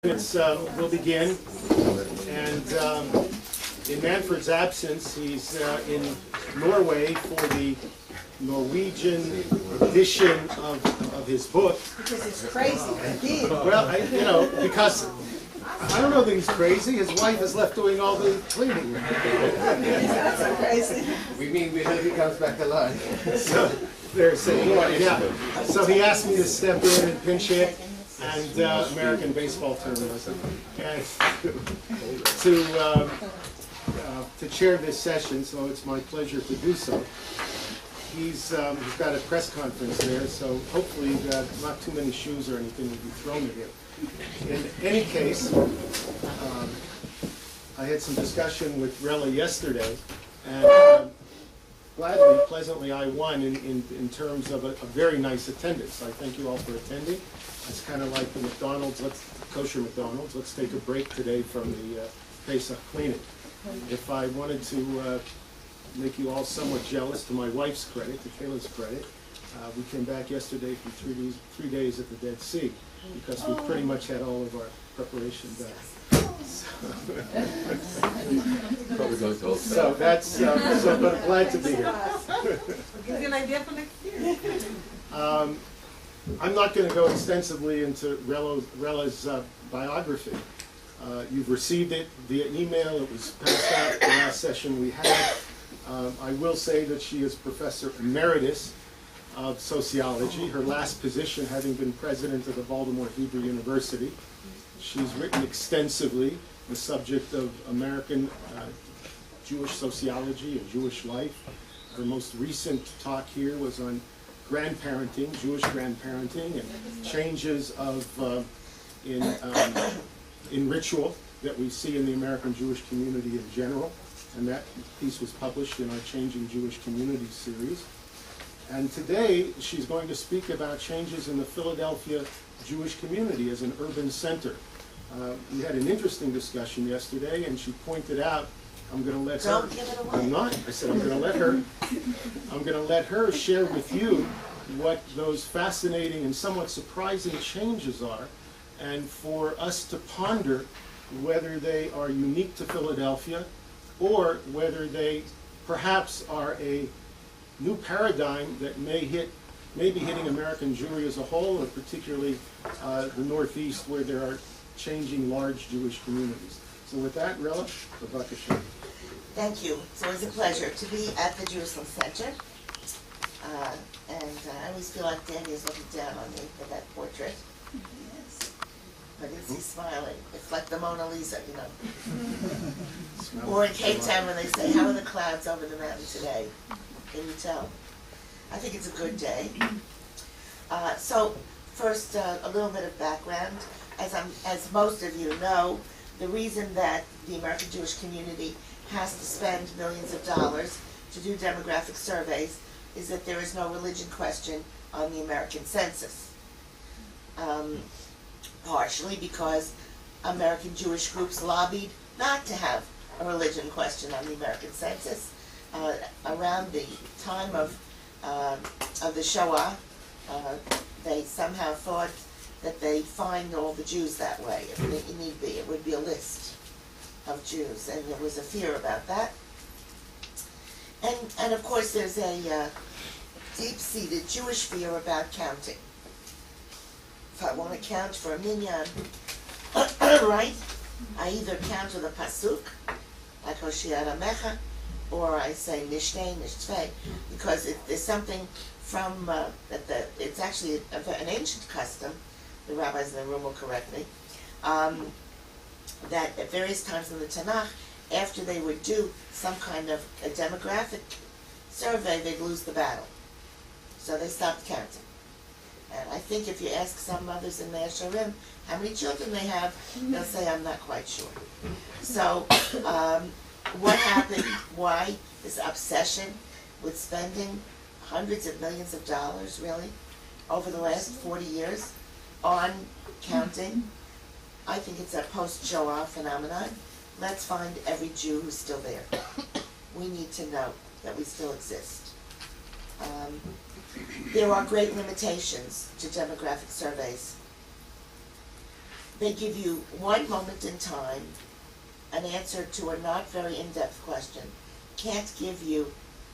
We'll begin, and in Manfred's absence, he's in Norway for the Norwegian edition of his book. Because it's crazy, indeed. Well, because I don't know that he's crazy. His wife is left doing all the cleaning. That's so crazy. We mean we hope he comes back alive. So they're saying, yeah. So he asked me to step in and pinch hit. And American baseball tournament, and to chair this session, so it's my pleasure to do so. He's got a press conference there, so hopefully not too many shoes or anything will be thrown at him. In any case, I had some discussion with Rela yesterday, and gladly, pleasantly, I won in terms of a very nice attendance. I thank you all for attending. It's kind of like the McDonald's, kosher McDonald's. Let's take a break today from the Pesach cleaning. If I wanted to make you all somewhat jealous, to my wife's credit, to Kayla's credit, we came back yesterday from 3 days at the Dead Sea, because we pretty much had all of our preparation done. So that's, but glad to be here. Give you an idea for next year. I'm not going to go extensively into Rela's biography. You've received it via email. It was passed out the last session we had. I will say that she is Professor Emeritus of Sociology, her last position having been president of the Baltimore Hebrew University. She's written extensively the subject of American Jewish sociology and Jewish life. Her most recent talk here was on grandparenting, Jewish grandparenting, and changes in ritual that we see in the American Jewish community in general. And that piece was published in our Changing Jewish Communities series. And today she's going to speak about changes in the Philadelphia Jewish community as an urban center. We had an interesting discussion yesterday, and she pointed out, I'm going to let her. Don't give it away. I'm not. I said I'm going to let her share with you what those fascinating and somewhat surprising changes are, and for us to ponder whether they are unique to Philadelphia or whether they perhaps are a new paradigm that may be hitting American Jewry as a whole, or particularly the Northeast, where there are changing large Jewish communities. So with that, Rela, b'vakasha. Thank you. It's always a pleasure to be at the Jerusalem Center. And I always feel like Danny is looking down on me for that portrait. Yes. But he's smiling. It's like the Mona Lisa, you know. Or in Cape Town when they say, how are the clouds over the mountain today? Can you tell? I think it's a good day. So first, a little bit of background. As most of you know, the reason that the American Jewish community has to spend millions of dollars to do demographic surveys is that there is no religion question on the American census. Partially because American Jewish groups lobbied not to have a religion question on the American census. Around the time of the Shoah, they somehow thought that they'd find all the Jews that way. If need be, it would be a list of Jews, and there was a fear about that. And of course there's a deep-seated Jewish fear about counting. If I want to count for a minyan, right, I either count with a pasuk, like Hoshea Ramecha, or I say nishtei, nishtvei, because there's something from, it's actually an ancient custom, the rabbis in the room will correct me, that at various times in the Tanakh, after they would do some kind of a demographic survey, they'd lose the battle. So they stopped counting. And I think if you ask some mothers in Mea Shearim how many children they have, they'll say, I'm not quite sure. So what happened, why this obsession with spending hundreds of millions of dollars, really, over the last 40 years on counting? I think it's a post-Shoah phenomenon. Let's find every Jew who's still there. We need to know that we still exist. There are great limitations to demographic surveys. they give you one moment in time, an answer to a not very in-depth question, can't give you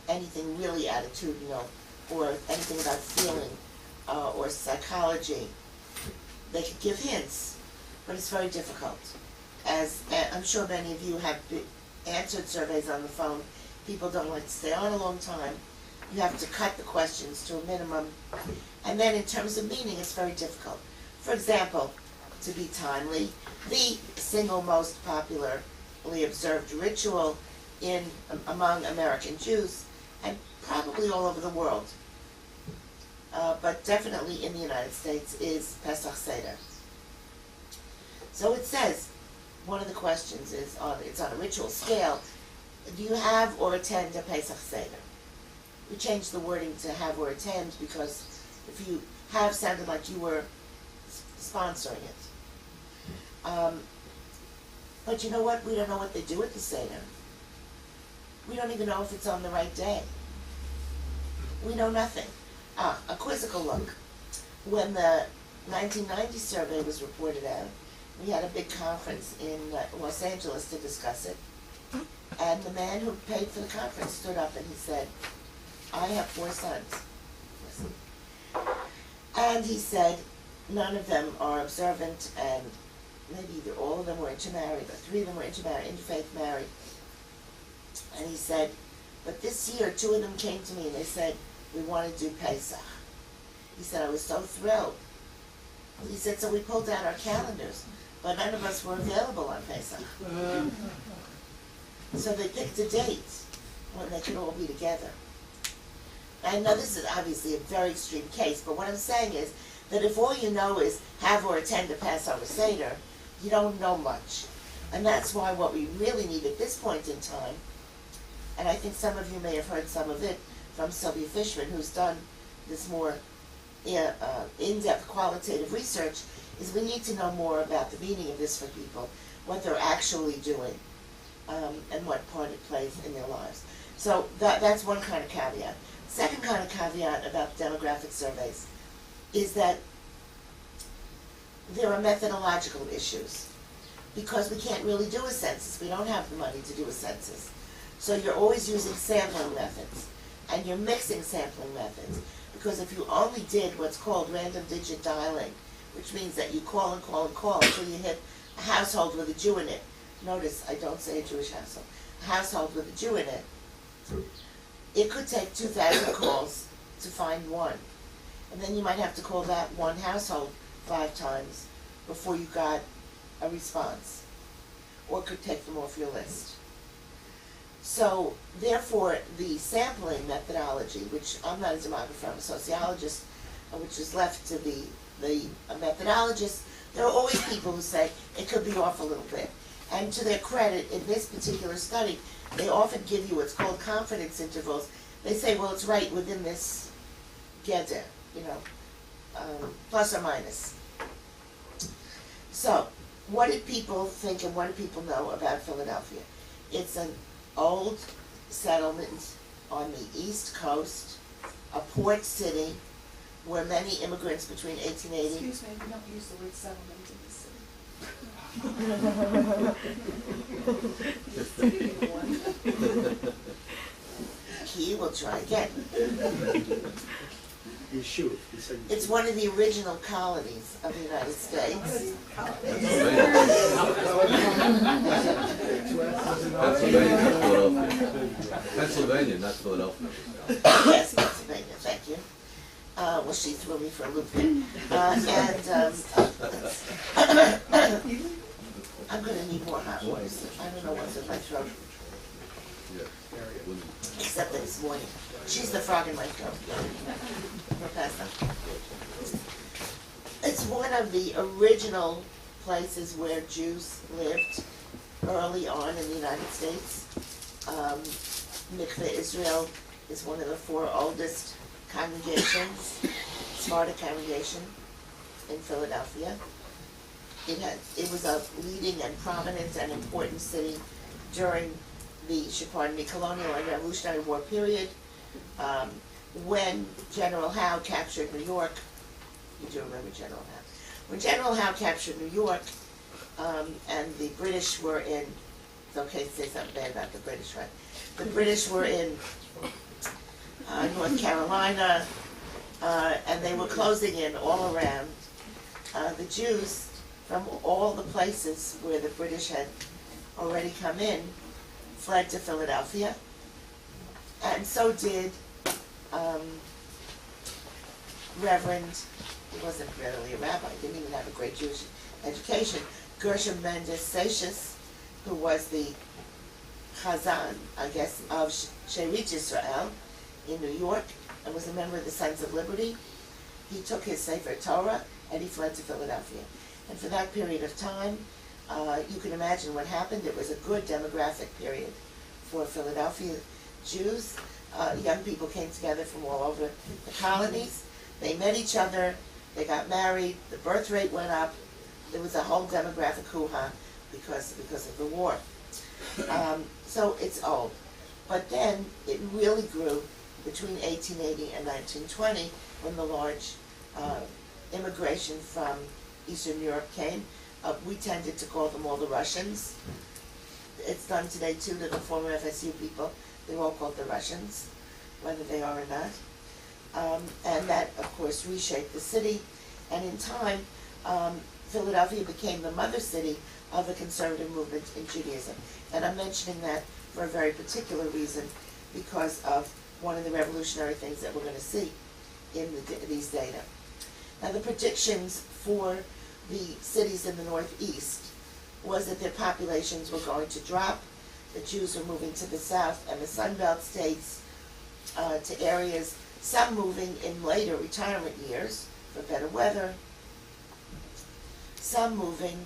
anything really attitudinal or anything about feeling or psychology. They could give hints, but it's very difficult. As I'm sure many of you have answered surveys on the phone, people don't like to stay on a long time. You have to cut the questions to a minimum. And then in terms of meaning, it's very difficult. For example, to be timely, the single most popularly observed ritual among American Jews, and probably all over the world, but definitely in the United States, is Pesach Seder. So it says, one of the questions is, it's on a ritual scale, do you have or attend a Pesach Seder? We changed the wording to have or attend because if you have sounded like you were sponsoring it. But you know what? We don't know what they do at the Seder. We don't even know if it's on the right day. We know nothing. A quizzical look. When the 1990 survey was reported out, we had a big conference in Los Angeles to discuss it. And the man who paid for the conference stood up and he said, I have 4 sons. Listen. And he said, none of them are observant, and maybe either all of them were intermarried, or 3 of them were intermarried, interfaith married. And he said, but this year 2 of them came to me and they said, we want to do Pesach. He said, I was so thrilled. He said, so we pulled out our calendars, but none of us were available on Pesach. So they picked a date when they could all be together. I know this is obviously a very extreme case, but what I'm saying is that if all you know is have or attend a Passover Seder, you don't know much. And that's why what we really need at this point in time, and I think some of you may have heard some of it from Sylvia Fishman, who's done this more in-depth qualitative research, is we need to know more about the meaning of this for people, what they're actually doing, and what part it plays in their lives. So that's one kind of caveat. Second kind of caveat about demographic surveys is that there are methodological issues because we can't really do a census. We don't have the money to do a census. So you're always using sampling methods, and you're mixing sampling methods, because if you only did what's called random digit dialing, which means that you call and call and call until you hit a household with a Jew in it. Notice I don't say a Jewish household. A household with a Jew in it. It could take 2,000 calls to find one. And then you might have to call that one household 5 times before you got a response. Or it could take them off your list. So, therefore, the sampling methodology, which I'm not a demographer, I'm a sociologist, which is left to the methodologists, there are always people who say it could be off a little bit. And to their credit, in this particular study, they often give you what's called confidence intervals. They say, well, it's right within this geder, plus or minus. So, what did people think and what do people know about Philadelphia? It's an old settlement on the East Coast, a port city, where many immigrants between 1880... Excuse me, we don't use the word settlement in this city. He will try again. You should. It's one of the original colonies of the United States. Pennsylvania, not Philadelphia. Yes, Pennsylvania, thank you. Well, she threw me for a loop there. I'm going to need more hot waters. I don't know what's in my throat. Except that it's morning. She's the frog in my throat. We'll pass that. It's one of the original places where Jews lived early on in the United States. Mikveh Israel is one of the 4 oldest congregations, Sparta congregation in Philadelphia. It was a leading and prominent and important city during the, colonial and Revolutionary War period. When General Howe captured New York, you do remember General Howe. When General Howe captured New York, and the British were in, it's okay to say something bad about the British, right? The British were in North Carolina, and they were closing in all around. The Jews from all the places where the British had already come in fled to Philadelphia, and so did Reverend, he wasn't really a rabbi, he didn't even have a great Jewish education, Gershom Mendes Seixas, who was the Chazan, I guess, of Sherit Yisrael in New York, and was a member of the Sons of Liberty. He took his Sefer Torah and he fled to Philadelphia. And for that period of time, you can imagine what happened. It was a good demographic period for Philadelphia Jews. Young people came together from all over the colonies. They met each other, they got married, the birth rate went up. There was a whole demographic hoo-ha because of the war. So it's old. But then it really grew between 1880 and 1920 when the large immigration from Eastern Europe came. We tended to call them all the Russians. It's done today too to the former FSU people. They're all called the Russians, whether they are or not. And that, of course, reshaped the city. And in time, Philadelphia became the mother city of the conservative movement in Judaism. And I'm mentioning that for a very particular reason, because of one of the revolutionary things that we're going to see in these data. Now, the predictions for the cities in the Northeast was that their populations were going to drop. The Jews were moving to the south and the Sun Belt states to areas, some moving in later retirement years for better weather, some moving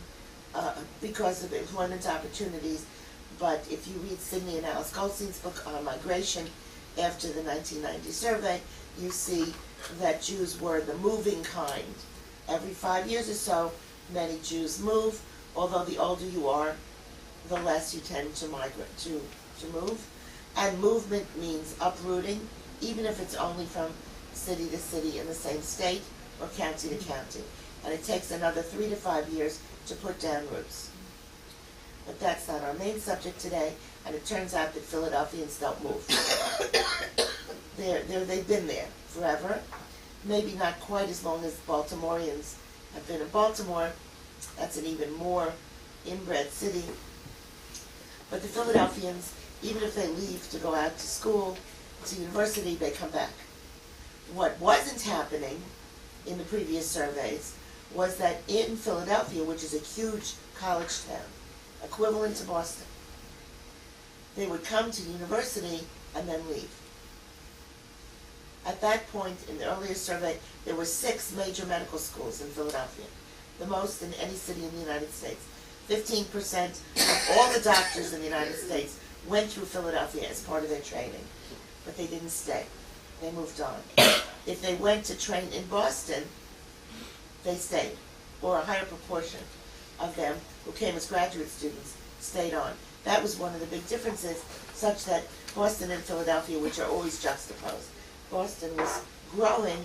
because of employment opportunities. But if you read Sidney and Alice Goldstein's book on migration after the 1990 survey, you see that Jews were the moving kind. Every 5 years or so, many Jews move, although the older you are, the less you tend to migrate, to move. And movement means uprooting, even if it's only from city to city in the same state or county to county. And it takes another 3 to 5 years to put down roots. But that's not our main subject today, and it turns out that Philadelphians don't move. They've been there forever, maybe not quite as long as Baltimoreans have been in Baltimore. That's an even more inbred city. But the Philadelphians, even if they leave to go out to school, to university, they come back. What wasn't happening in the previous surveys was that in Philadelphia, which is a huge college town, equivalent to Boston, they would come to university and then leave. At that point, in the earlier survey, there were 6 major medical schools in Philadelphia, the most in any city in the United States. 15% of all the doctors in the United States went through Philadelphia as part of their training, but they didn't stay. They moved on. If they went to train in Boston, they stayed, or a higher proportion of them who came as graduate students stayed on. That was one of the big differences, such that Boston and Philadelphia, which are always juxtaposed, Boston was growing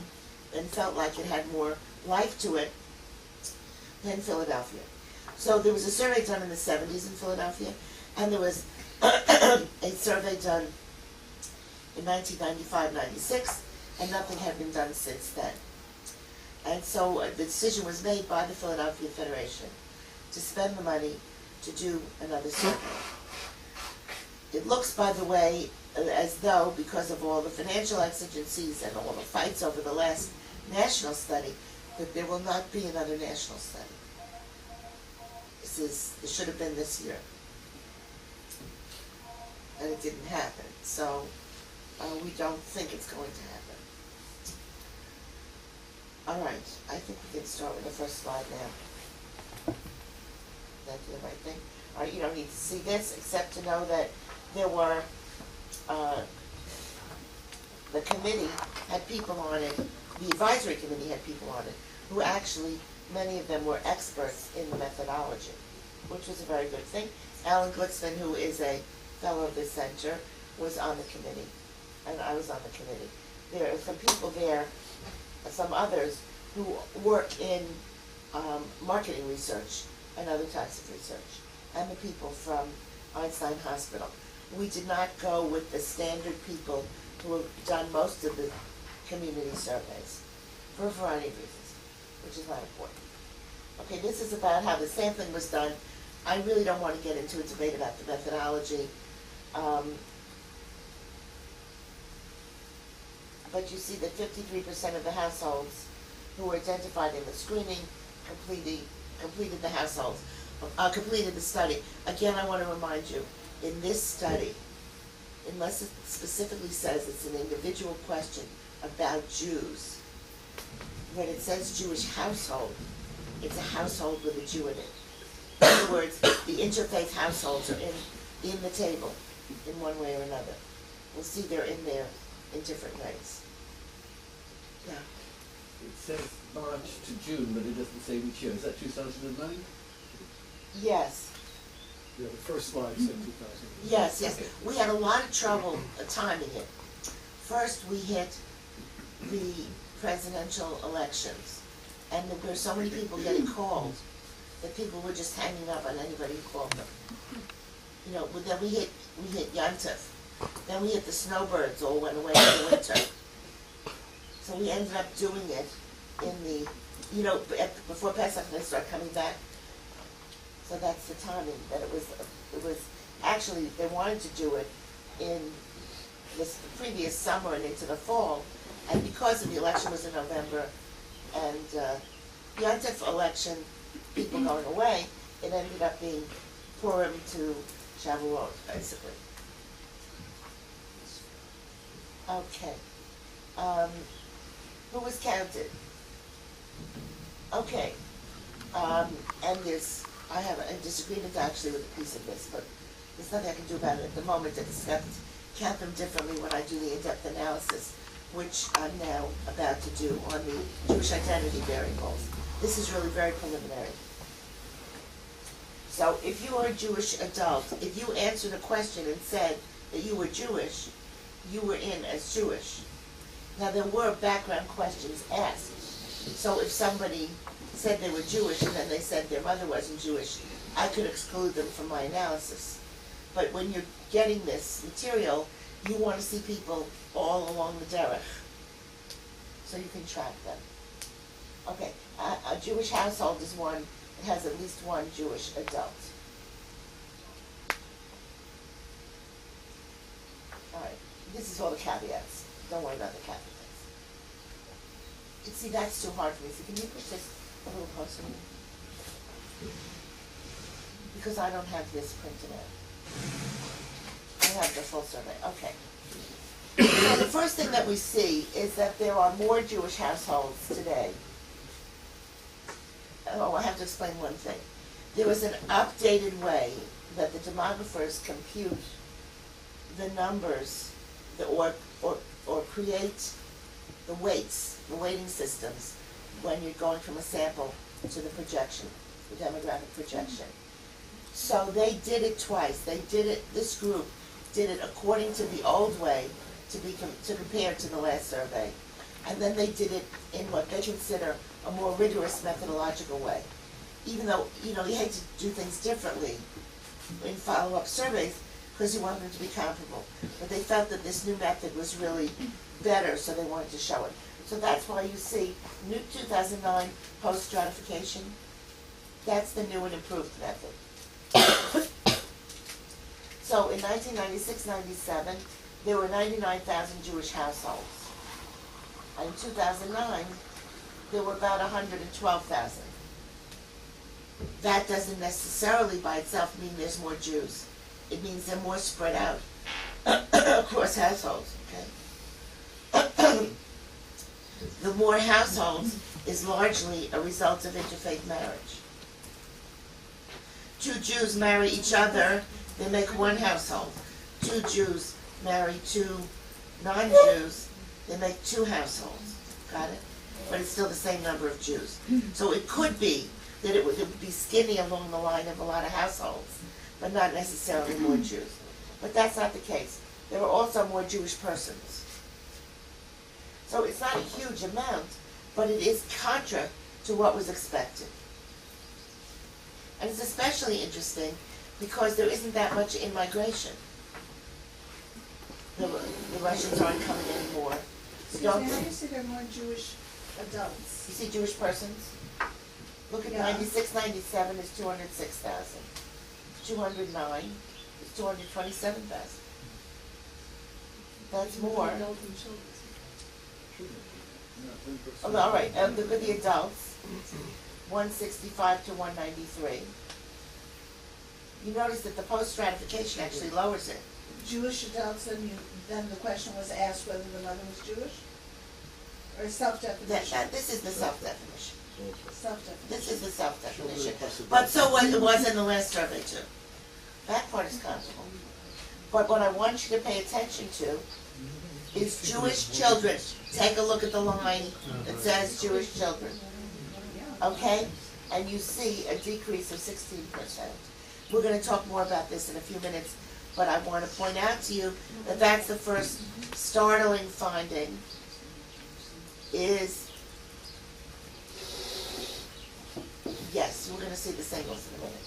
and felt like it had more life to it than Philadelphia. So there was a survey done in the 70s in Philadelphia, and there was a survey done in 1995-96, and nothing had been done since then. And so the decision was made by the Philadelphia Federation to spend the money to do another survey. It looks, by the way, as though, because of all the financial exigencies and all the fights over the last national study, that there will not be another national study. It should have been this year. And it didn't happen. So we don't think it's going to happen. All right, I think we can start with the first slide now. That's the right thing. All right, you don't need to see this except to know that there were, the committee had people on it, the advisory committee had people on it, who actually, many of them were experts in the methodology, which was a very good thing. Alan Glitzman, who is a fellow of this center, was on the committee, and I was on the committee. There are some people there, some others, who work in marketing research and other types of research, and the people from Einstein Hospital. We did not go with the standard people who have done most of the community surveys for a variety of reasons, which is not important. Okay, this is about how the sampling was done. I really don't want to get into a debate about the methodology. But you see that 53% of the households who were identified in the screening completed the households, completed the study. Again, I want to remind you, in this study, unless it specifically says it's an individual question about Jews, when it says Jewish household, it's a household with a Jew in it. In other words, the interfaith households are in the table in one way or another. We'll see they're in there in different ways. Yeah. It says March to June, but it doesn't say which year. Is that 2009? Yes. Yeah, the first slide said 2000. Yes, yes. Okay. We had a lot of trouble timing it. First, we hit the presidential elections, and there were so many people getting called that people were just hanging up on anybody who called them. You know, but then we hit Yontif. Then we hit the snowbirds all went away in the winter. So we ended up doing it in the, you know, before Pesach they start coming back. So that's the timing, that it was actually, they wanted to do it in the previous summer and into the fall, and because of the election was in November, and the Yontif election, people going away, it ended up being Purim to Shavuot, basically. Okay. Who was counted? Okay. And I have a disagreement actually with a piece of this, but there's nothing I can do about it at the moment except count them differently when I do the in-depth analysis, which I'm now about to do on the Jewish identity variables. This is really very preliminary. So if you are a Jewish adult, if you answered a question and said that you were Jewish, you were in as Jewish. Now there were background questions asked. So if somebody said they were Jewish and then they said their mother wasn't Jewish, I could exclude them from my analysis. But when you're getting this material, you want to see people all along the derech, so you can track them. Okay, a Jewish household is one that has at least one Jewish adult. All right, this is all the caveats. Don't worry about the caveats. See, that's too hard for me. So can you put this a little closer to me? Because I don't have this printed out. I have the full survey. Okay. So the first thing that we see is that there are more Jewish households today. Oh, I have to explain one thing. There was an updated way that the demographers compute the numbers or create the weights, the weighting systems, when you're going from a sample to the projection, the demographic projection. So they did it twice. They did it, this group did it according to the old way to compare to the last survey. And then they did it in what they consider a more rigorous methodological way. Even though, you know, you hate to do things differently in follow-up surveys because you want them to be comparable. But they felt that this new method was really better, so they wanted to show it. So that's why you see new 2009 post-stratification. That's the new and improved method. So in 1996-97, there were 99,000 Jewish households. In 2009, there were about 112,000. That doesn't necessarily by itself mean there's more Jews. It means they're more spread out across households, okay? The more households is largely a result of interfaith marriage. Two Jews marry each other, they make one household. Two Jews marry two non-Jews, they make two households. Got it? But it's still the same number of Jews. So it could be that it would be skinny along the line of a lot of households, but not necessarily more Jews. But that's not the case. There are also more Jewish persons. So it's not a huge amount, but it is contra to what was expected. And it's especially interesting because there isn't that much in-migration. The Russians aren't coming anymore. Excuse me, how do you say there are more Jewish adults? You see Jewish persons? Look at Yeah. 96, 97 is 206,000. 209 is 227,000. That's more. Adult and children. Oh, all right, look at the adults, 165 to 193. You notice that the post-stratification actually lowers it. Jewish adults, and then the question was asked whether the mother was Jewish? Or self-definition? This is the self-definition. Self-definition. This is the self-definition. Children plus But so adults. what it was in the last survey too. That part is comfortable. But what I want you to pay attention to is Jewish children. Take a look at the line that says Jewish children. Okay? And you see a decrease of 16%. We're going to talk more about this in a few minutes, but I want to point out to you that that's the first startling finding is, yes, we're going to see the singles in a minute.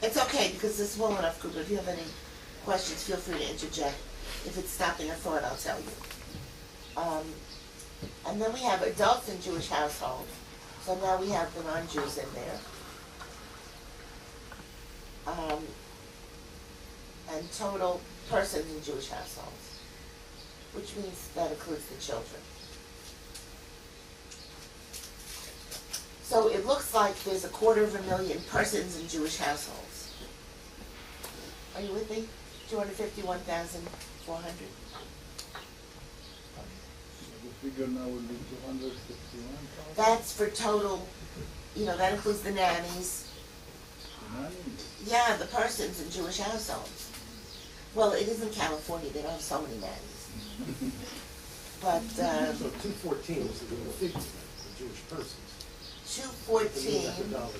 It's okay because it's a small enough group. If you have any questions, feel free to interject. If it's stopping a thought, I'll tell you. And then we have adults in Jewish households. So now we have the non-Jews in there. And total persons in Jewish households, which means that includes the children. So it looks like there's 250,000 persons in Jewish households. Are you with me? 251,400. The figure now will be 251,000. That's for total, that includes the nannies. Yeah, the persons in Jewish households. Well, it is in California, they don't have so many nannies. But, So 214 was the figure, the Jewish persons. The new 214, methodology.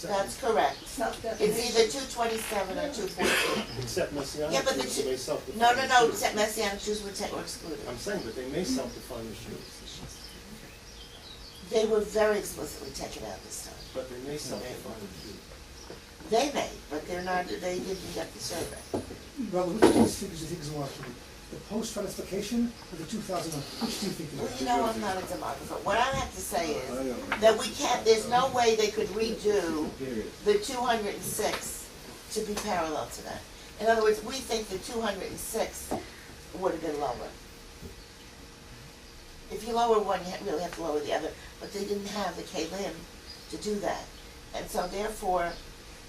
that's correct. Self-definition. It's either 227 or 214. Except Messianic Yeah, but the Jews, they Jew- self-define. No, as except Jews. Messianic Jews were excluded. I'm saying, but they may self-define as Jews. They were very explicitly taken out this time. But they may self-define as Jews. They may, but they're not, they didn't get the survey. Well, which of these figures do you think is more accurate? The post-stratification or the 2000? Which do you think Well, is you know, I'm not a demographer. What I have to say is that we can't, there's no way they could redo the 206 to be parallel to that. In other words, we think the 206 would have been lower. If you lower one, you really have to lower the other, but they didn't have the K-lim to do that. And so therefore,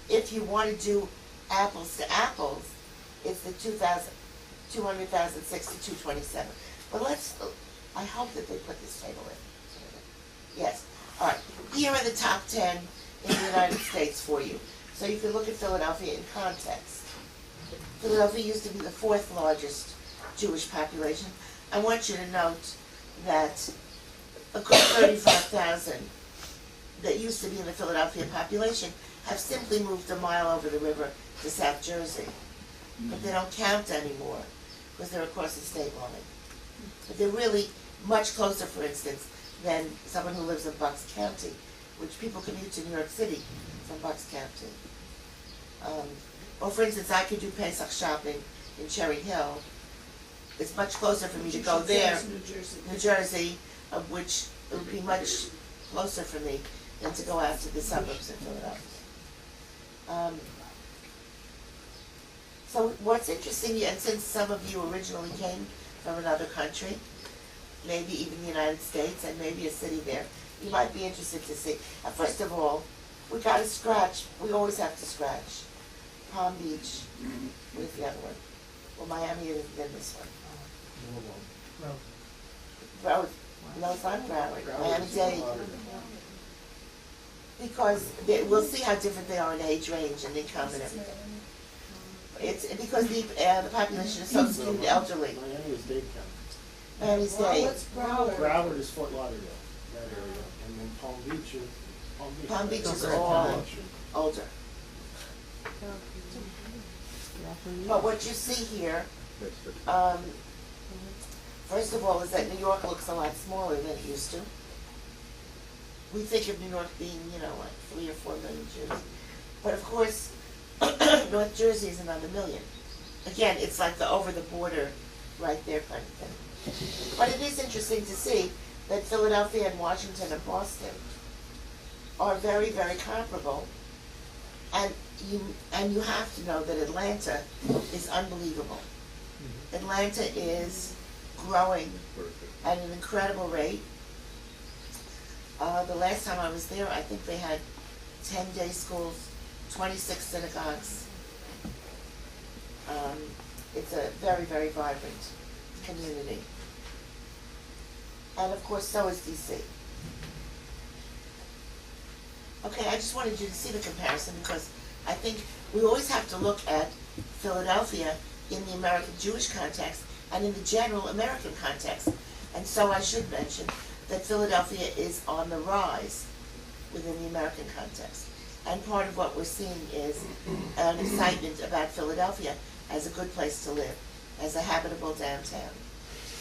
if you want to do apples to apples, it's the 200,006 to 227. But I hope that they put this table in. Yes. All right. Here are the top 10 in the United States for you. So you can look at Philadelphia in context. Philadelphia used to be the 4th largest Jewish population. I want you to note that a good 35,000 that used to be in the Philadelphia population have simply moved a mile over the river to South Jersey. But they don't count anymore because they're across the state line. But they're really much closer, for instance, than someone who lives in Bucks County, which people commute to New York City from Bucks County. Or for instance, I could do Pesach shopping in Cherry Hill. It's much closer for me to go there, New Jersey, of which it would be much closer for me than to go out to the suburbs of Philadelphia. So what's interesting, and since some of you originally came from another country, maybe even the United States and maybe a city there, you might be interested to see. First of all, we got to scratch, we always have to scratch. Palm Beach, where's the other one? Well, Miami isn't in this one. Broward, no, it's not Broward, Miami-Dade. Because we'll see how different they are in age range and income and everything. It's because the population is so skewed elderly. Miami is Dade County. Miami's Dade. What's Broward? Broward is Fort Lauderdale, that area, and then Palm Beach is Palm Beach is That's all very older. But what you see here, first of all, is that New York looks a lot smaller than it used to. we think of New York being, like 3 or 4 million Jews. But of course, North Jersey is another million. Again, it's like the over the border, right there kind of thing. But it is interesting to see that Philadelphia and Washington and Boston are very, very comparable. And you have to know that Atlanta is unbelievable. Atlanta is growing at an incredible rate. The last time I was there, I think they had 10 day schools, 26 synagogues. It's a very, very vibrant community. And of course, so is DC. Okay, I just wanted you to see the comparison because I think we always have to look at Philadelphia in the American Jewish context and in the general American context. And so I should mention that Philadelphia is on the rise within the American context. And part of what we're seeing is an excitement about Philadelphia as a good place to live, as a habitable downtown,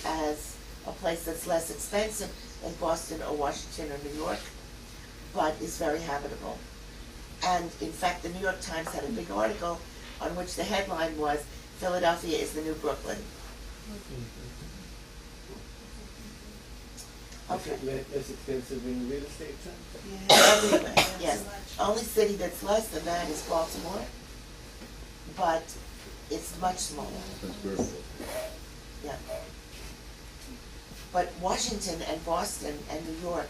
as a place that's less expensive than Boston or Washington or New York, but is very habitable. And in fact, the New York Times had a big article on which the headline was, Philadelphia is the new Brooklyn. Okay. Less expensive in real estate terms? Everywhere, yes. Only city that's less than that is Baltimore, but it's much smaller. Yeah. But Washington and Boston and New York,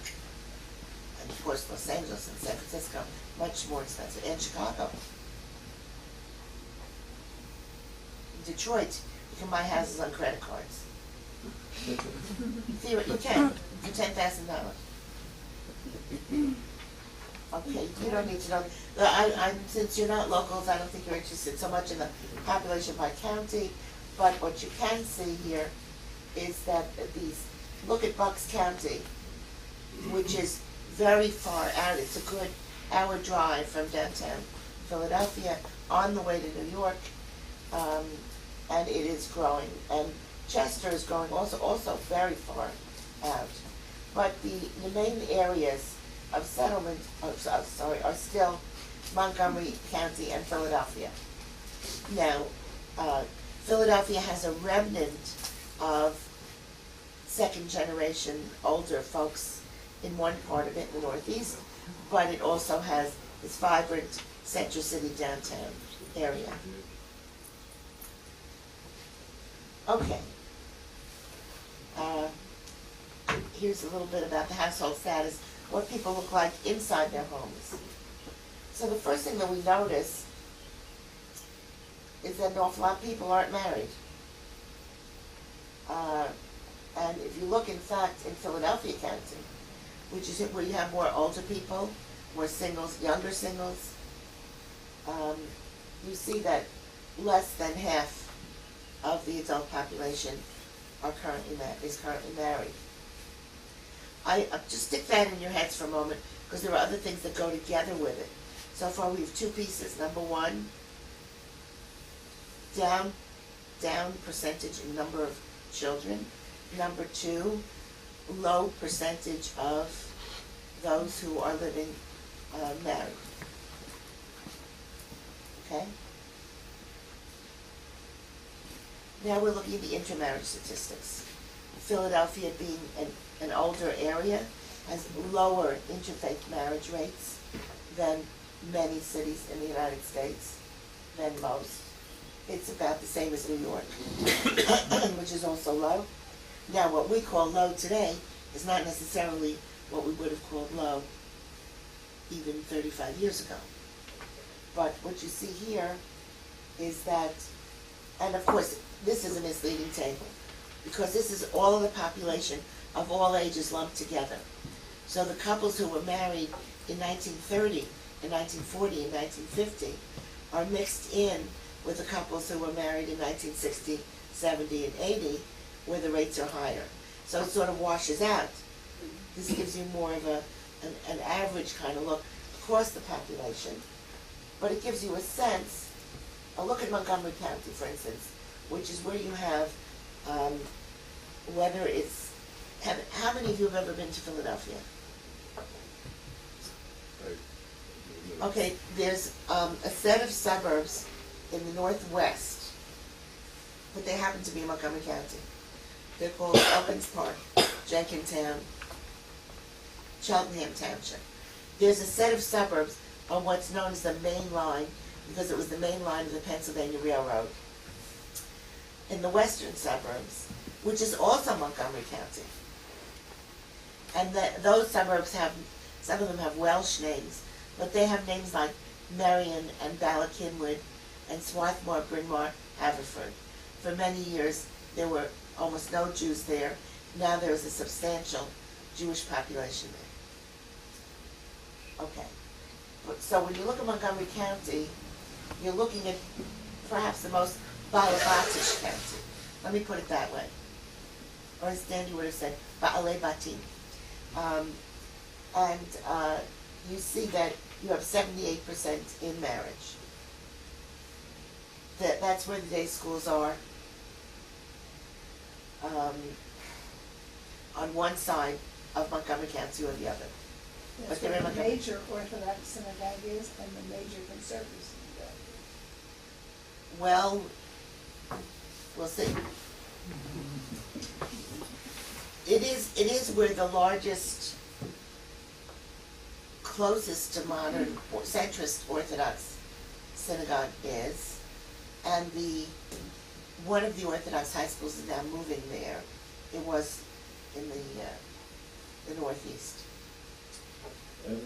and of course Los Angeles and San Francisco, much more expensive, and Chicago. In Detroit, you can buy houses on credit cards. You can, for $10,000. Okay, you don't need to know. Since you're not locals, I don't think you're interested so much in the population by county, but what you can see here is that look at Bucks County, which is very far out. It's a good hour drive from downtown Philadelphia on the way to New York, and it is growing. And Chester is growing also very far out. But the main areas of settlement are still Montgomery County and Philadelphia. Now, Philadelphia has a remnant of second generation older folks in one part of it, in the Northeast, but it also has this vibrant Central City downtown area. Okay. Here's a little bit about the household status, what people look like inside their homes. So the first thing that we notice is that an awful lot of people aren't married. And if you look, in fact, in Philadelphia County, which is where you have more older people, more singles, younger singles, you see that less than half of the adult population is currently married. I just stick that in your heads for a moment because there are other things that go together with it. So far we have two pieces. Number one, down percentage in number of children. Number two, low percentage of those who are living married. Okay? Now we're looking at the intermarriage statistics. Philadelphia being an older area has lower interfaith marriage rates than many cities in the United States, than most. It's about the same as New York, which is also low. Now what we call low today is not necessarily what we would have called low even 35 years ago. But what you see here is that, and of course this is a misleading table, because this is all of the population of all ages lumped together. So the couples who were married in 1930, in 1940, and 1950 are mixed in with the couples who were married in 1960, 70, and 80, where the rates are higher. So it sort of washes out. This gives you more of an average kind of look across the population. But it gives you a sense. A look at Montgomery County, for instance, which is where you have, whether it's, how many of you have ever been to Philadelphia? Okay, there's a set of suburbs in the northwest, but they happen to be in Montgomery County. They're called Elkins Park, Jenkintown, Cheltenham Township. There's a set of suburbs on what's known as the main line, because it was the main line of the Pennsylvania Railroad. In the western suburbs, which is also Montgomery County. And those suburbs have, some of them have Welsh names, but they have names like Marion and Ballackinwood and Swarthmore, Bryn Mawr, Haverford. For many years, there were almost no Jews there. Now there is a substantial Jewish population there. Okay. So when you look at Montgomery County, you're looking at perhaps the most Balabatish county. Let me put it that way. Or as Dandy would have said, Ba'alei Batim. You see that you have 78% in marriage. That's where the day schools are. On one side of Montgomery County or the other. That's But where they're in the Montgomery. major Orthodox synagogue is and the major conservative synagogue is. Well, we'll see. It is where the largest, closest to modern or centrist Orthodox synagogue is, and one of the Orthodox high schools is now moving there. It was in the Northeast.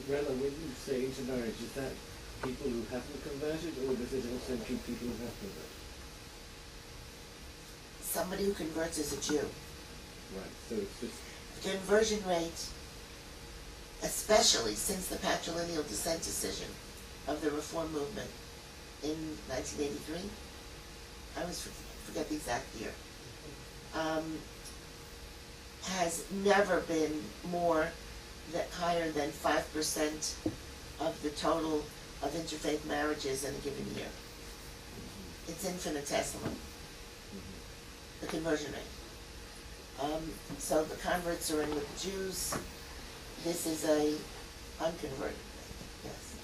Rela, when you say intermarriage, is that people who haven't converted, or does it also include people who have converted? Somebody who converts is a Jew. Right, so it's just... The conversion rate, especially since the patrilineal descent decision of the Reform movement in 1983, I always forget the exact year, has never been higher than 5% of the total of interfaith marriages in a given year. It's infinitesimal, the conversion rate. So the converts are in with the Jews. This is a unconverted thing, yes.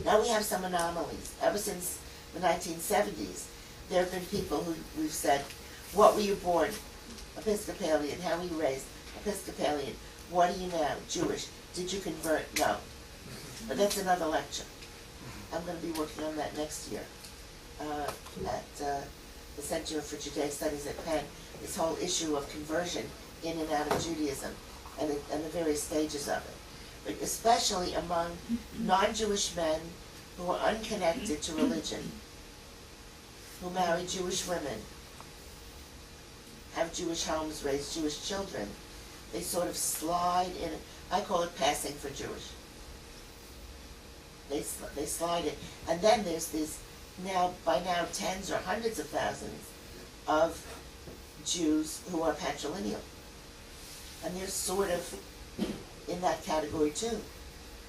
Now we have some anomalies. Ever since the 1970s, there have been people who we've said, what were you born? Episcopalian. How were you raised? Episcopalian. What are you now? Jewish. Did you convert? No. But that's another lecture. I'm going to be working on that next year at the Center for Judaic Studies at Penn. This whole issue of conversion in and out of Judaism and the various stages of it. But especially among non-Jewish men who are unconnected to religion, who marry Jewish women, have Jewish homes, raise Jewish children, they sort of slide in. I call it passing for Jewish. They slide in. And then there's these by now tens or hundreds of thousands of Jews who are patrilineal. And they're sort of in that category too.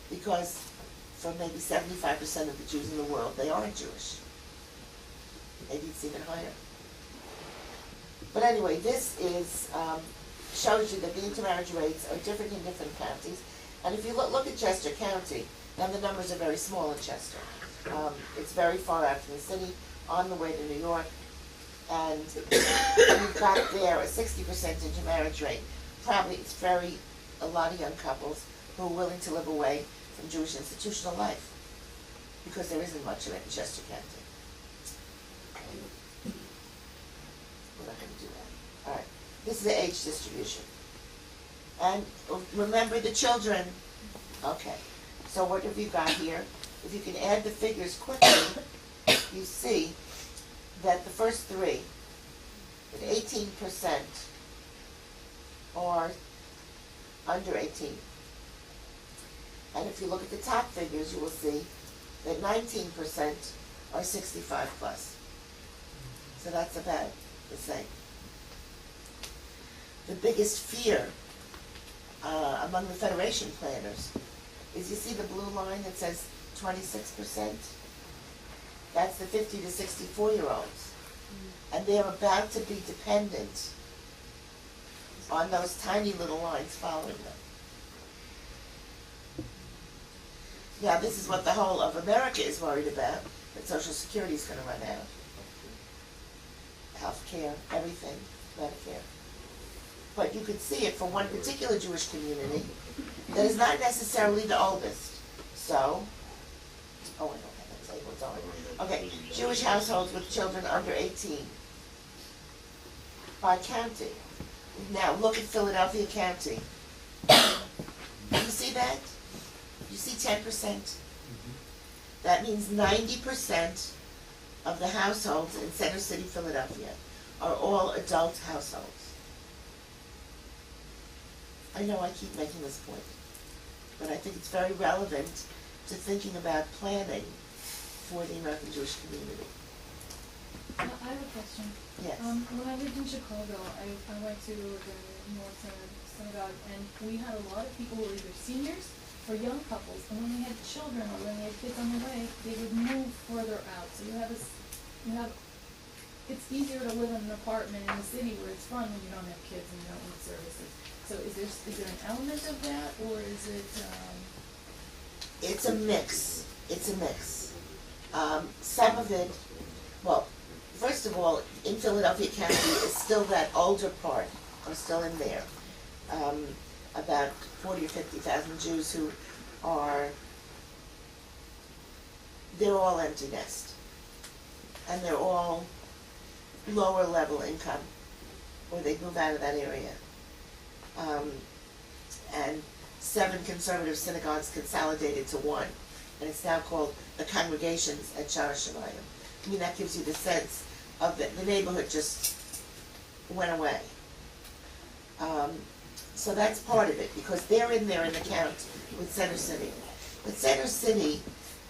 Because for maybe 75% of the Jews in the world, they aren't Jewish. Maybe it's even higher. But anyway, this shows you that the intermarriage rates are different in different counties. And if you look at Chester County, now the numbers are very small in Chester. It's very far out from the city, on the way to New York. And you've got there a 60% intermarriage rate. Probably it's a lot of young couples who are willing to live away from Jewish institutional life, because there isn't much of it in Chester County. We're not going to do that. All right. This is the age distribution. And remember the children. Okay. So what have you got here? If you can add the figures quickly, you see that the first three, that 18% are under 18. And if you look at the top figures, you will see that 19% are 65 plus. So that's about the same. The biggest fear among the Federation planners is, you see the blue line that says 26%? That's the 50 to 64-year-olds. And they're about to be dependent on those tiny little lines following them. Now, this is what the whole of America is worried about, that Social Security is going to run out. Healthcare, everything, Medicare. But you could see it for one particular Jewish community that is not necessarily the oldest. So, oh, I don't have that table, don't I? Okay, Jewish households with children under 18 by county. Now, look at Philadelphia County. You see that? You see 10%? That means 90% of the households in Center City, Philadelphia are all adult households. I know I keep making this point, but I think it's very relevant to thinking about planning for the American Jewish community. I have a question. Yes. When I lived in Chicago, I went to the North Synagogue, and we had a lot of people who were either seniors or young couples, and when they had children or when they had kids on the way, they would move further out. So it's easier to live in an apartment in the city where it's fun when you don't have kids and you don't need services. So is there an element of that, or is it? It's a mix. It's a mix. Some of it, well, first of all, in Philadelphia County, is still that older part are still in there. About 40 or 50,000 Jews who they're all empty nest. And they're all lower level income, or they move out of that area. And 7 conservative synagogues consolidated to one, and it's now called the Congregations at Shara Shemayim. I mean, that gives you the sense of the neighborhood just went away. So that's part of it, because they're in there in the count with Center City. But Center City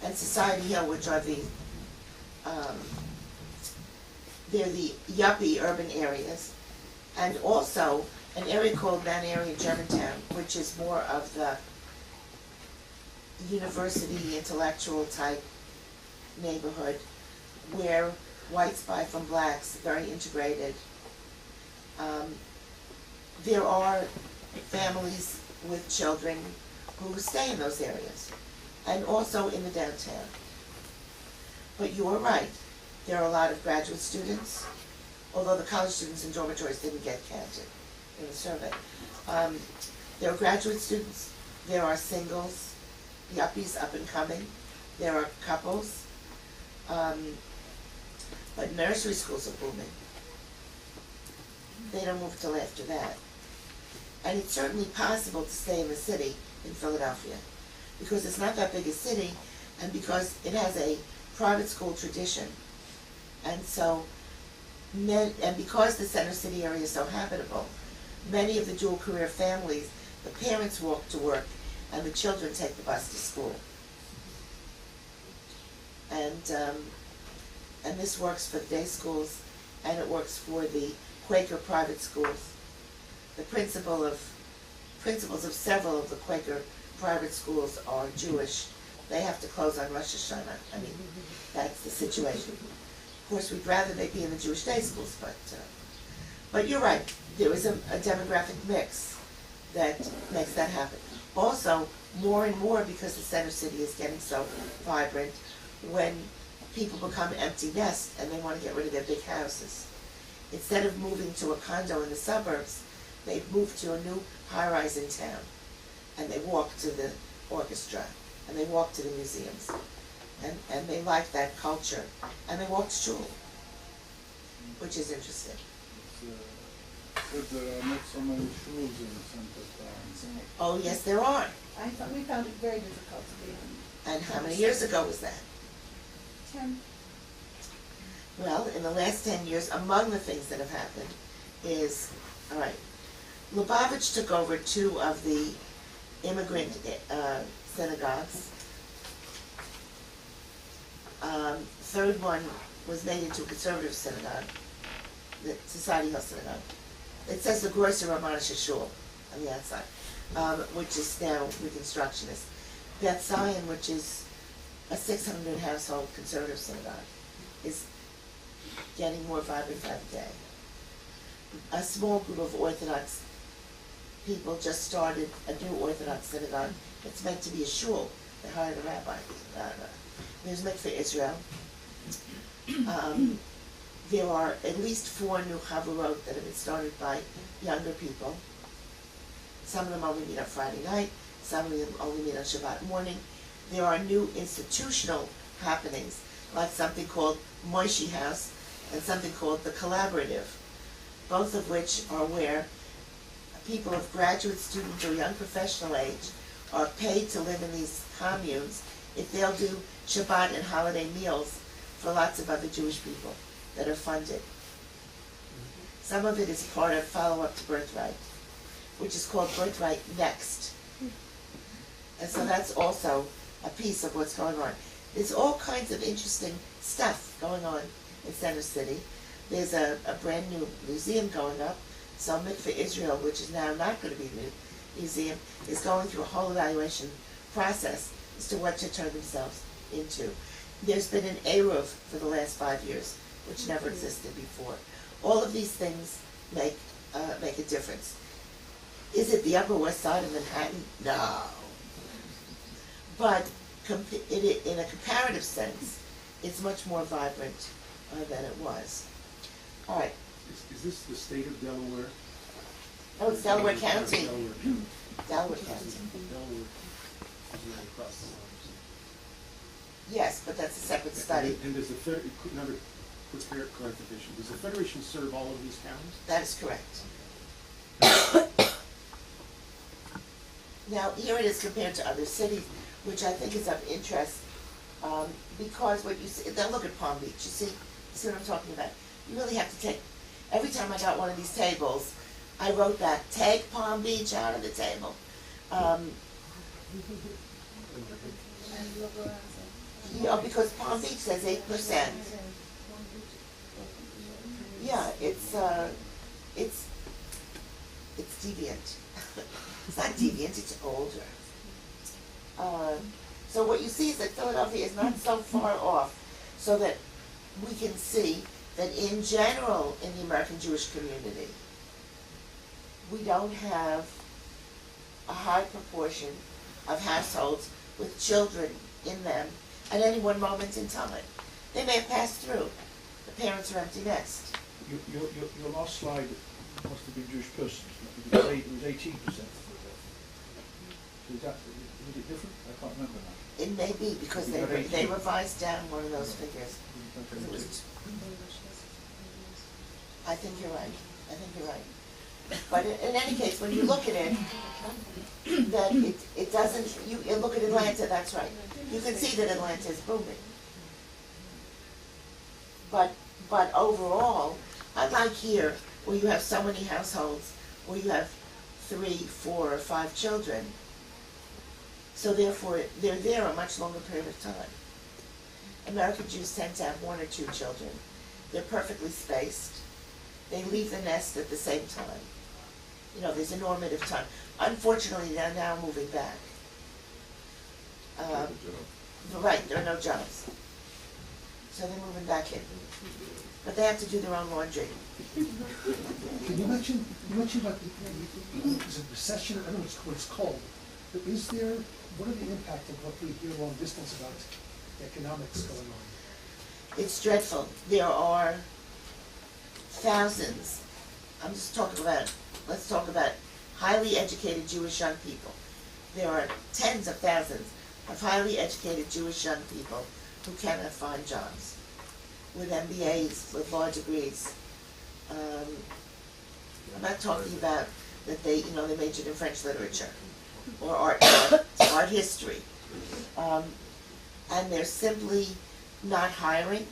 and Society Hill, which are they're the yuppie urban areas, and also an area called Mount Airy in Germantown, which is more of the university intellectual type neighborhood, where whites buy from blacks, very integrated. There are families with children who stay in those areas, and also in the downtown. But you are right, there are a lot of graduate students, although the college students in dormitories didn't get counted in the survey. There are graduate students, there are singles, yuppies up and coming, there are couples, but nursery schools are booming. They don't move till after that. And it's certainly possible to stay in the city in Philadelphia, because it's not that big a city, and because it has a private school tradition. And so, and because the Center City area is so habitable, many of the dual career families, the parents walk to work and the children take the bus to school. And this works for the day schools, and it works for the Quaker private schools. The principals of several of the Quaker private schools are Jewish. They have to close on Rosh Hashanah. I mean, that's the situation. Of course, we'd rather they be in the Jewish day schools, but you're right. There is a demographic mix that makes that happen. Also, more and more, because the Center City is getting so vibrant, when people become empty nest and they want to get rid of their big houses, instead of moving to a condo in the suburbs, they move to a new high-rise in town, and they walk to the orchestra, and they walk to the museums, and they like that culture, and they walk to shul, which is interesting. But there are not so many shuls in the center town. Oh, yes, there are. We found it very difficult to be on. And how many years ago was that? 10. Well, in the last 10 years, among the things that have happened is, all right, Lubavitch took over 2 of the immigrant synagogues. Third one was made into a conservative synagogue, the Society Hill Synagogue. It says the Grosser Romanische Shul on the outside, which is now Reconstructionist. Beth Zion, which is a 600 household conservative synagogue, is getting more vibrant by the day. A small group of Orthodox people just started a new Orthodox synagogue. It's meant to be a shul, They hired a rabbi. There's Mikveh Israel. There are at least 4 new Chavurot that have been started by younger people. Some of them only meet on Friday night, some of them only meet on Shabbat morning. There are new institutional happenings, like something called Moishi House and something called the Collaborative, both of which are where people of graduate student or young professional age are paid to live in these communes if they'll do Shabbat and holiday meals for lots of other Jewish people that are funded. Some of it is part of follow-up to Birthright, which is called Birthright Next. And so that's also a piece of what's going on. There's all kinds of interesting stuff going on in Center City. There's a brand new museum going up. So Mikveh Israel, which is now not going to be a museum, is going through a whole evaluation process as to what to turn themselves into. There's been an Eruv for the last 5 years, which never existed before. All of these things make a difference. Is it the Upper West Side of Manhattan? No. But in a comparative sense, it's much more vibrant than it was. All right. Is this the state of Delaware? Oh, it's Delaware County. Delaware County. Delaware County. Delaware is right across the line. Yes, but that's a separate study. And does the another quick clarification, does the Federation serve all of these counties? That is correct. Now, here it is compared to other cities, which I think is of interest, because what you see, now look at Palm Beach, you see what I'm talking about? You really have to take, every time I got one of these tables, I wrote back, take Palm Beach out of the table. Because Palm Beach says 8%. Yeah, it's deviant. It's not deviant, it's older. So what you see is that Philadelphia is not so far off, so that we can see that in general in the American Jewish community, we don't have a high proportion of households with children in them at any one moment in time. They may have passed through. The parents are empty nest. Your last slide must have been Jewish persons. It was 18%. So was it different? I can't remember now. It may be because they revised down one of those figures. It was, I think you're right. But in any case, when you look at it, that it doesn't, you look at Atlanta, that's right. You can see that Atlanta is booming. But overall, unlike here, where you have so many households, where you have 3, 4, or 5 children, so therefore they're there a much longer period of time. American Jews tend to have 1 or 2 children. They're perfectly spaced. They leave the nest at the same time. You know, there's a normative time. Unfortunately, they're now moving back. Right, there are no jobs. So they're moving back in. But they have to do their own laundry. Can you mention about is it recession? I don't know what it's called. But what are the impact of what we hear long distance about economics going on? It's dreadful. There are thousands. Let's talk about highly educated Jewish young people. There are tens of thousands of highly educated Jewish young people who cannot find jobs with MBAs, with law degrees. I'm not talking about that they majored in French literature or art history. And they're simply not hiring.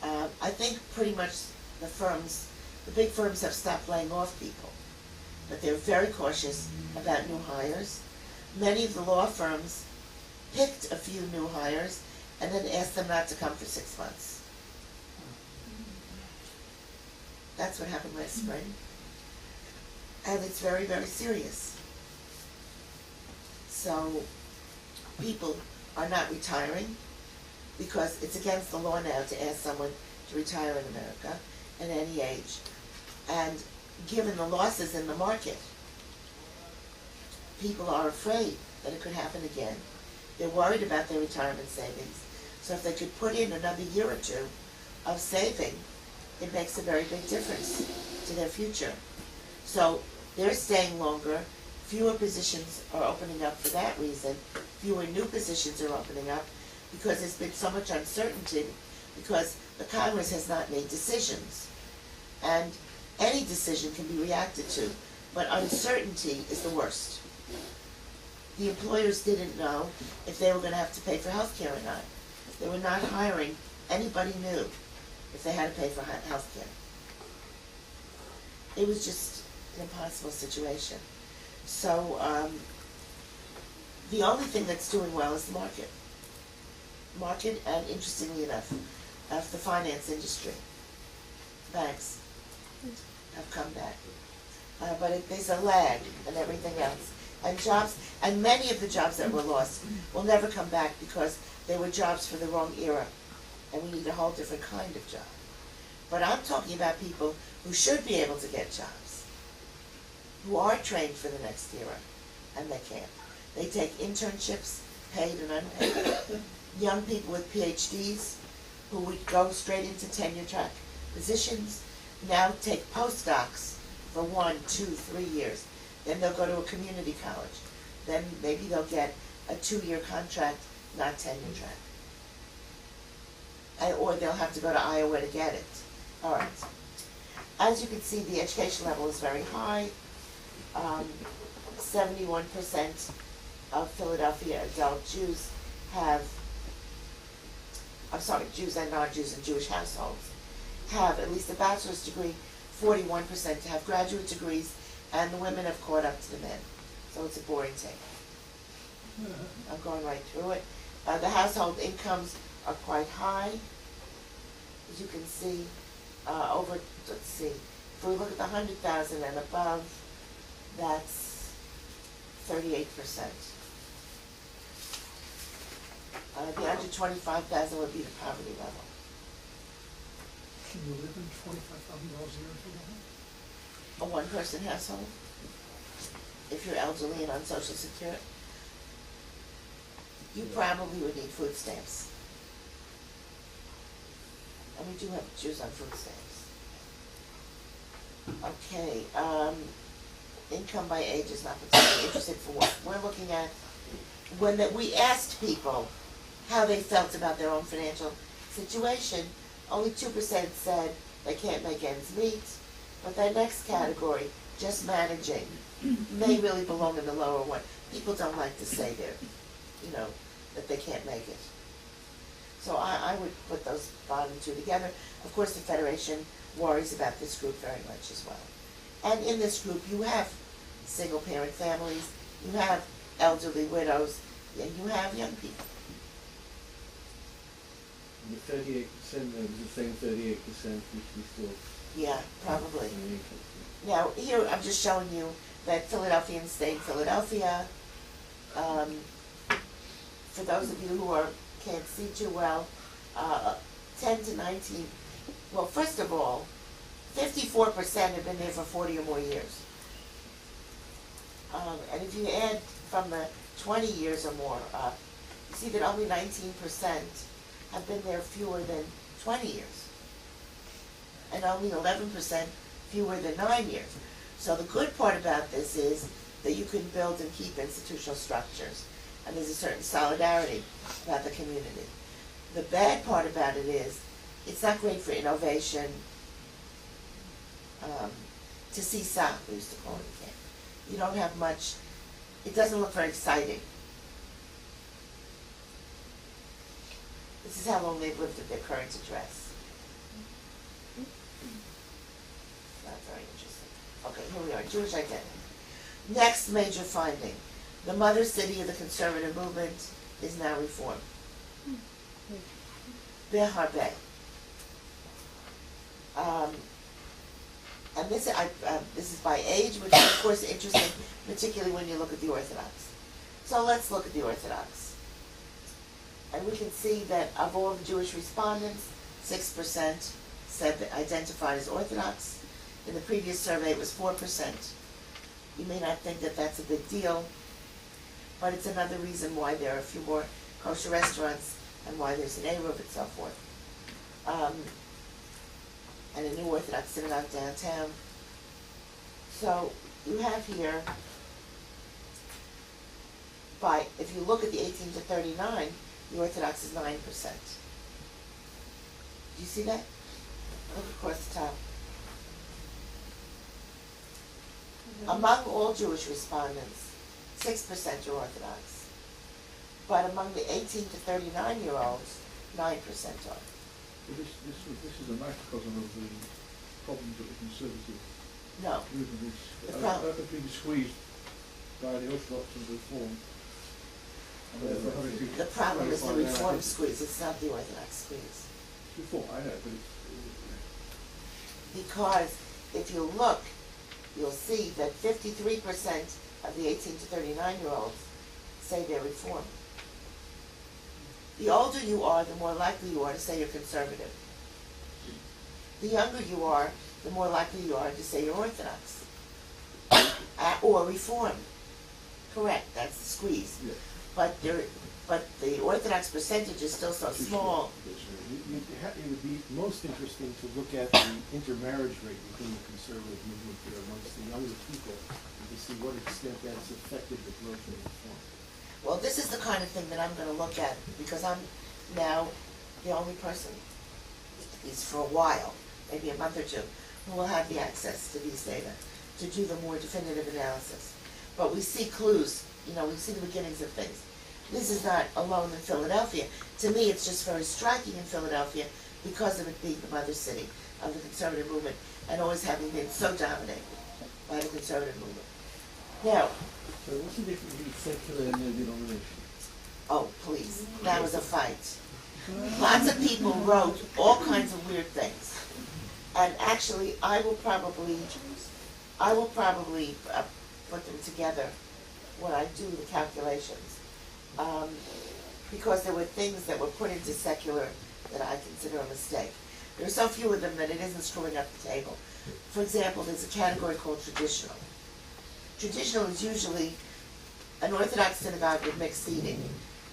I think pretty much the big firms have stopped laying off people, but they're very cautious about new hires. Many of the law firms picked a few new hires and then asked them not to come for 6 months. That's what happened last spring. And it's very, very serious. So people are not retiring because it's against the law now to ask someone to retire in America at any age. And given the losses in the market, people are afraid that it could happen again. They're worried about their retirement savings. So if they could put in another year or two of saving, it makes a very big difference to their future. So they're staying longer. Fewer positions are opening up for that reason. Fewer new positions are opening up because there's been so much uncertainty because the Congress has not made decisions. And any decision can be reacted to, but uncertainty is the worst. The employers didn't know if they were going to have to pay for health care or not. They were not hiring anybody new if they had to pay for health care. It was just an impossible situation. So the only thing that's doing well is the market. Market, and interestingly enough, the finance industry. Banks have come back. But there's a lag and everything else. And jobs, and many of the jobs that were lost will never come back because they were jobs for the wrong era. And we need a whole different kind of job. But I'm talking about people who should be able to get jobs, who are trained for the next era, and they can't. They take internships, paid and unpaid. Young people with Ph.D s who would go straight into tenure-track positions now take postdocs for 1, 2, 3 years. Then they'll go to a community college. Then maybe they'll get a 2-year contract, not tenure-track. Or they'll have to go to Iowa to get it. All right. As you can see, the education level is very high. 71% of Philadelphia adult Jews have, Jews and non-Jews in Jewish households have at least a bachelor's degree, 41% have graduate degrees, and the women have caught up to the men. So it's a boring tape. I'm going right through it. The household incomes are quite high. As you can see, let's see, if we look at the 100,000 and above, that's 38%. The under 25,000 would be the poverty level. Can you live in $25,000 a year in Philadelphia? A one-person household, if you're elderly and on Social Security, you probably would need food stamps. And we do have Jews on food stamps. Okay, income by age is not particularly interesting for what we're looking at. When we asked people how they felt about their own financial situation, only 2% said they can't make ends meet. But that next category, just managing, may really belong in the lower one. People don't like to say that they can't make it. So I would put those bottom two together. Of course, the Federation worries about this group very much as well. And in this group, you have single-parent families, you have elderly widows, and you have young people. The 38%, that was the same 38% which we saw. Yeah, probably. Now, here I'm just showing you that Philadelphians stay in Philadelphia. For those of you who can't see too well, 10 to 19, well, first of all, 54% have been there for 40 or more years. And if you add from the 20 years or more up, you see that only 19% have been there fewer than 20 years. And only 11% fewer than 9 years. So the good part about this is that you can build and keep institutional structures. And there's a certain solidarity about the community. The bad part about it is, it's not great for innovation. To see sa, we used to call it again. You don't have much, it doesn't look very exciting. This is how long they've lived at their current address. Not very interesting. Okay, here we are, Jewish identity. Next major finding. The mother city of the conservative movement is now Reform. Beharbe. And this is by age, which is of course interesting, particularly when you look at the Orthodox. So let's look at the Orthodox. And we can see that of all the Jewish respondents, 6% said that identified as Orthodox. In the previous survey, it was 4%. You may not think that that's a big deal, but it's another reason why there are a few more kosher restaurants and why there's an Eruv and so forth. And a new Orthodox synagogue downtown. So you have here, if you look at the 18 to 39, the Orthodox is 9%. Do you see that? Look across the top. Among all Jewish respondents, 6% are Orthodox. But among the 18 to 39-year-olds, 9% are. This is a microcosm of the problems that the conservative No. movement The is problem- being squeezed by the Orthodox and Reform. And therefore having to The problem is the clarify their Reform identity. squeeze, it's not the Orthodox squeeze. Reform, I know, but it's Because if you look, you'll see that 53% of the 18 to 39-year-olds say they're Reform. The older you are, the more likely you are to say you're conservative. The younger you are, the more likely you are to say you're Orthodox. Or Reform. Correct, that's the squeeze. yeah. But the Orthodox percentage is still so small. It would be most interesting to look at the intermarriage rate within the conservative movement there amongst the younger people and to see what extent that's affected the growth of reform. Well, this is the kind of thing that I'm going to look at because I'm now the only person, at least for a while, maybe a month or two, who will have the access to these data to do the more definitive analysis. But we see clues, we see the beginnings of things. This is not alone in Philadelphia. To me, it's just very striking in Philadelphia because of it being the mother city of the conservative movement and always having been so dominated by the conservative movement. Now, So what's the difference between secular and no denomination? oh, please, that was a fight. Lots of people wrote all kinds of weird things. And actually, I will probably put them together when I do the calculations. Because there were things that were put into secular that I consider a mistake. There are so few of them that it isn't screwing up the table. For example, there's a category called traditional. Traditional is usually an Orthodox synagogue with mixed seating,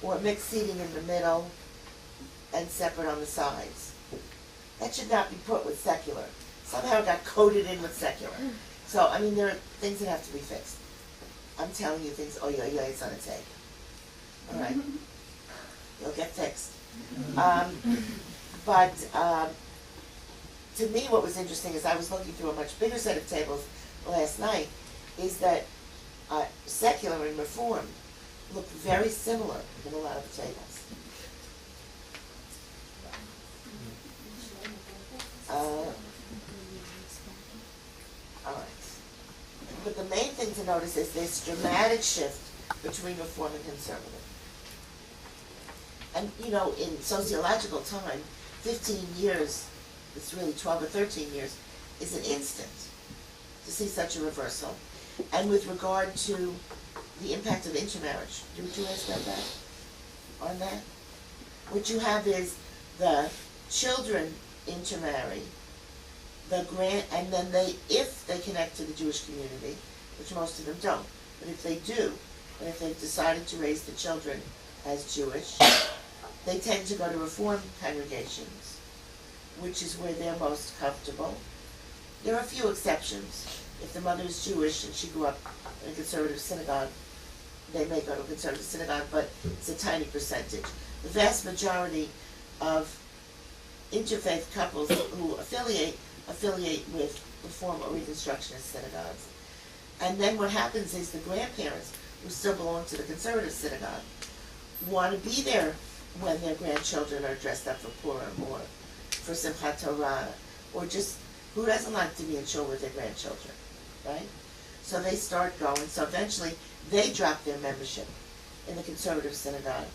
or mixed seating in the middle and separate on the sides. That should not be put with secular. Somehow it got coded in with secular. So, there are things that have to be fixed. I'm telling you things, it's on a tape. All right? You'll get fixed. But to me what was interesting is I was looking through a much bigger set of tables last night, is that secular and Reform look very similar in a lot of the tables. All right. But the main thing to notice is this dramatic shift between Reform and conservative. And, in sociological time, 15 years, it's really 12 or 13 years, is an instant to see such a reversal. And with regard to the impact of intermarriage, would you ask about that? On that? What you have is the children intermarry, and then if they connect to the Jewish community, which most of them don't, but if they do, and if they've decided to raise the children as Jewish, they tend to go to Reform congregations, which is where they're most comfortable. There are a few exceptions. If the mother is Jewish and she grew up in a conservative synagogue, they may go to a conservative synagogue, but it's a tiny percentage. The vast majority of interfaith couples who affiliate with Reform or Reconstructionist synagogues. And then what happens is the grandparents, who still belong to the conservative synagogue, want to be there when their grandchildren are dressed up for Purim or for Simchat Torah, or just, who doesn't like to be in shul with their grandchildren, right? So they start going, so eventually they drop their membership in the conservative synagogue,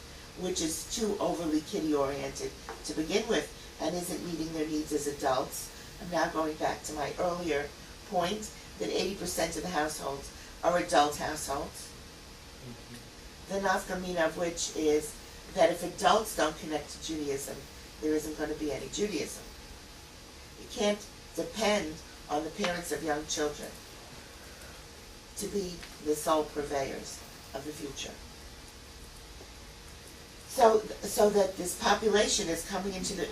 which is too overly kiddie-oriented to begin with and isn't meeting their needs as adults. I'm now going back to my earlier point that 80% of the households are adult households. The nafka mina of which is that if adults don't connect to Judaism, there isn't going to be any Judaism. You can't depend on the parents of young children to be the sole purveyors of the future. So that this population is coming into the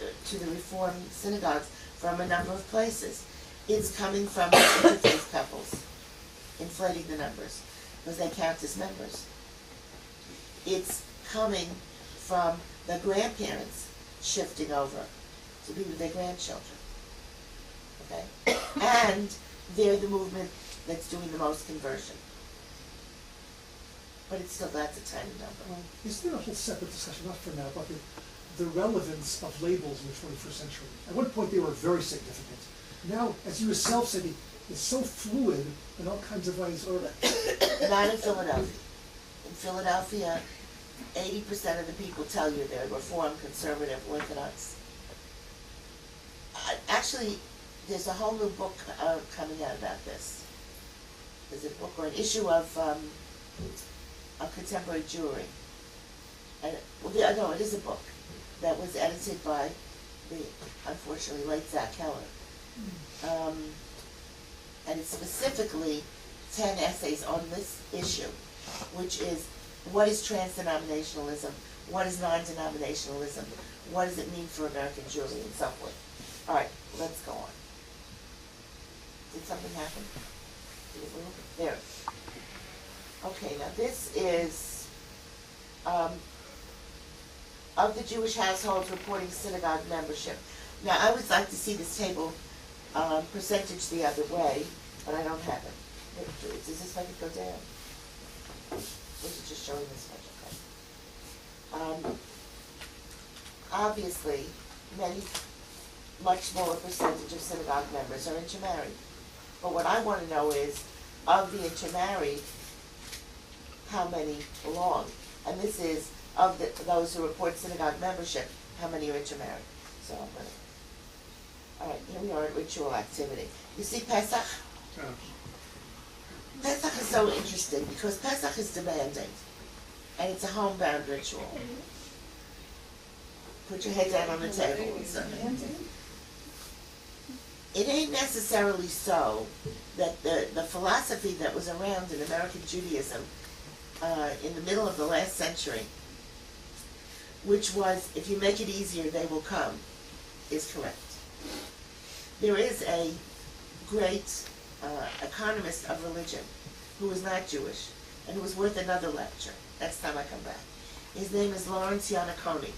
Reformed synagogues from a number of places. It's coming from interfaith couples, inflating the numbers, because they count as members. It's coming from the grandparents shifting over to be with their grandchildren. Okay? And they're the movement that's doing the most conversion. But it's still, that's a tiny number. Is there a whole separate discussion, not for now, about the relevance of labels in the 21st century? At one point they were very significant. Now, as you yourself said, it's so fluid in all kinds of ways. Or Not in Philadelphia. In Philadelphia, 80% of the people tell you they're Reformed, Conservative, Orthodox. Actually, there's a whole new book coming out about this. There's a book or an issue of Contemporary Jewry. And, no, it is a book that was edited by the, unfortunately, late Zach Keller. And it's specifically 10 essays on this issue, which is what is trans-denominationalism, what is non-denominationalism, what does it mean for American Jewry, and so forth. All right, let's go on. Did something happen? Did it move? There. Okay, now this is of the Jewish households reporting synagogue membership. Now, I would like to see this table percentage the other way, but I don't have it. Does this make it go down? Or is it just showing this much? Okay. Obviously, much smaller percentage of synagogue members are intermarried. But what I want to know is, of the intermarried, how many belong? And this is, of those who report synagogue membership, how many are intermarried? So I'm going to... All right, here we are at ritual activity. You see Pesach? Pesach is so interesting because Pesach is demanding, and it's a homebound ritual. Put your head down on the table and say. It ain't necessarily so that the philosophy that was around in American Judaism in the middle of the last century, which was, if you make it easier, they will come, is correct. There is a great economist of religion who is not Jewish and who is worth another lecture next time I come back. His name is Lawrence Yanaconi.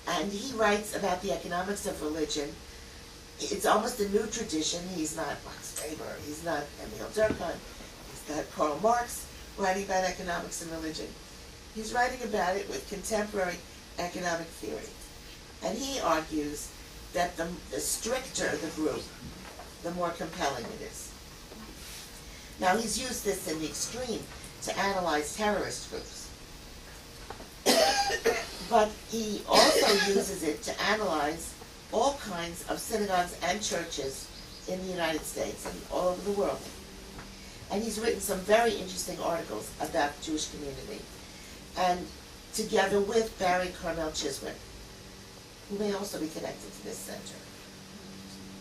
And he writes about the economics of religion. It's almost a new tradition. He's not Max Weber, he's not Emil Durkheim, he's not Karl Marx writing about economics and religion. He's writing about it with contemporary economic theory. And he argues that the stricter the group, the more compelling it is. Now, he's used this in the extreme to analyze terrorist groups. But he also uses it to analyze all kinds of synagogues and churches in the United States and all over the world. And he's written some very interesting articles about the Jewish community. And together with Barry Carmel Chiswick, who may also be connected to this center,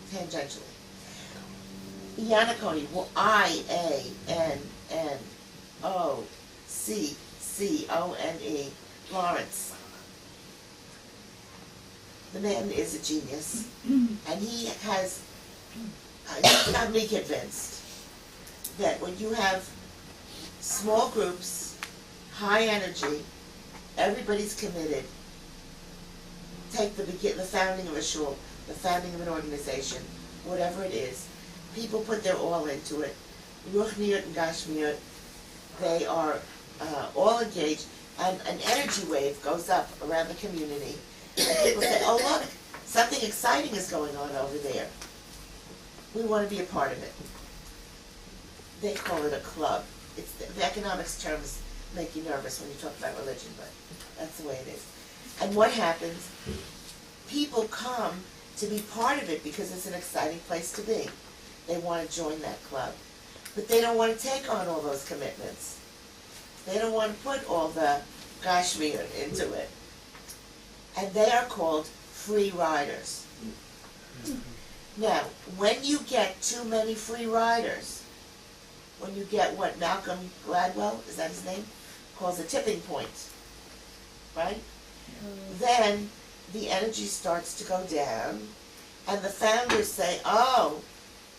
tangentially. Yanaconi, I-A-N-N-O-C-C-O-N-E, Lawrence. The man is a genius, and he has got me convinced that when you have small groups, high energy, everybody's committed. Take the founding of a shul, the founding of an organization, whatever it is, people put their all into it. Ruchniut and Gashmiut, they are all engaged, and an energy wave goes up around the community. And people say, oh look, something exciting is going on over there. We want to be a part of it. They call it a club. The economics terms make you nervous when you talk about religion, but that's the way it is. And what happens? People come to be part of it because it's an exciting place to be. They want to join that club. But they don't want to take on all those commitments. They don't want to put all the gashmir into it. And they are called free riders. Now, when you get too many free riders, when you get what Malcolm Gladwell, is that his name, calls a tipping point, right? Then the energy starts to go down, and the founders say, oh,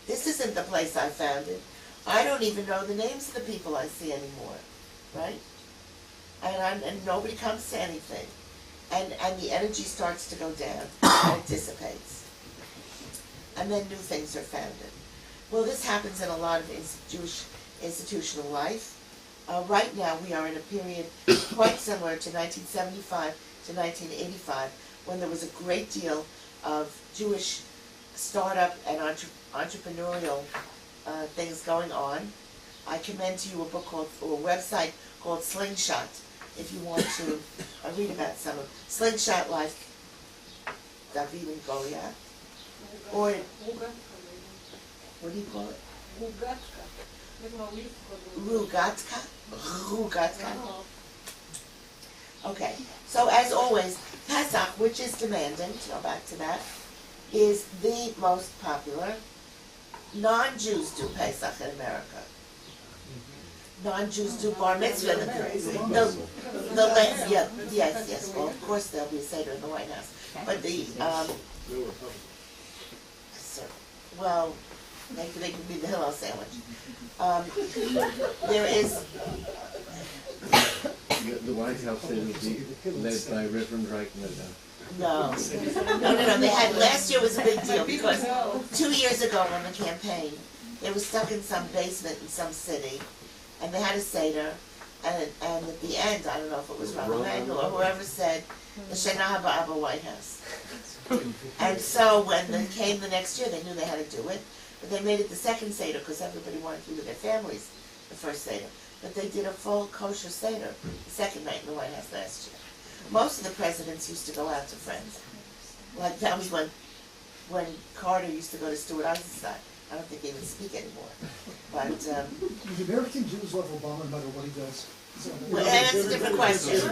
this isn't the place I founded. I don't even know the names of the people I see anymore, right? And nobody comes to anything. And the energy starts to go down, and it dissipates. And then new things are founded. Well, this happens in a lot of Jewish institutional life. Right now, we are in a period quite similar to 1975 to 1985, when there was a great deal of Jewish startup and entrepreneurial things going on. I commend to you a book called, or a website called Slingshot, if you want to read about some of Slingshot, like David and Goliath, or what do you call it? Rugatka? Rugatka? Okay, so as always, Pesach, which is demanding, to go back to that, is the most popular. Non-Jews do Pesach in America. Non-Jews do Bar Mitzvah. Yes, well, of course there'll be a Seder in the White House. But well, they could be the Hillel sandwich. There is... The White House Seder will be led by Reverend Reichner. No. They had, last year was a big deal because 2 years ago on the campaign, they were stuck in some basement in some city, and they had a Seder, and at the end, I don't know if it was Rela Mintz or whoever said, the Shana Haba White House. And so when they came the next year, they knew they had to do it, but they made it the second Seder because everybody wanted to be with their families the first Seder. But they did a full kosher Seder the second night in the White House last year. Most of the presidents used to go out to friends. Like that was when Carter used to go to Stuart Eisenstein. I don't think he would speak anymore. But the American Jews love Obama no matter what he does. well, and that's a different question. It's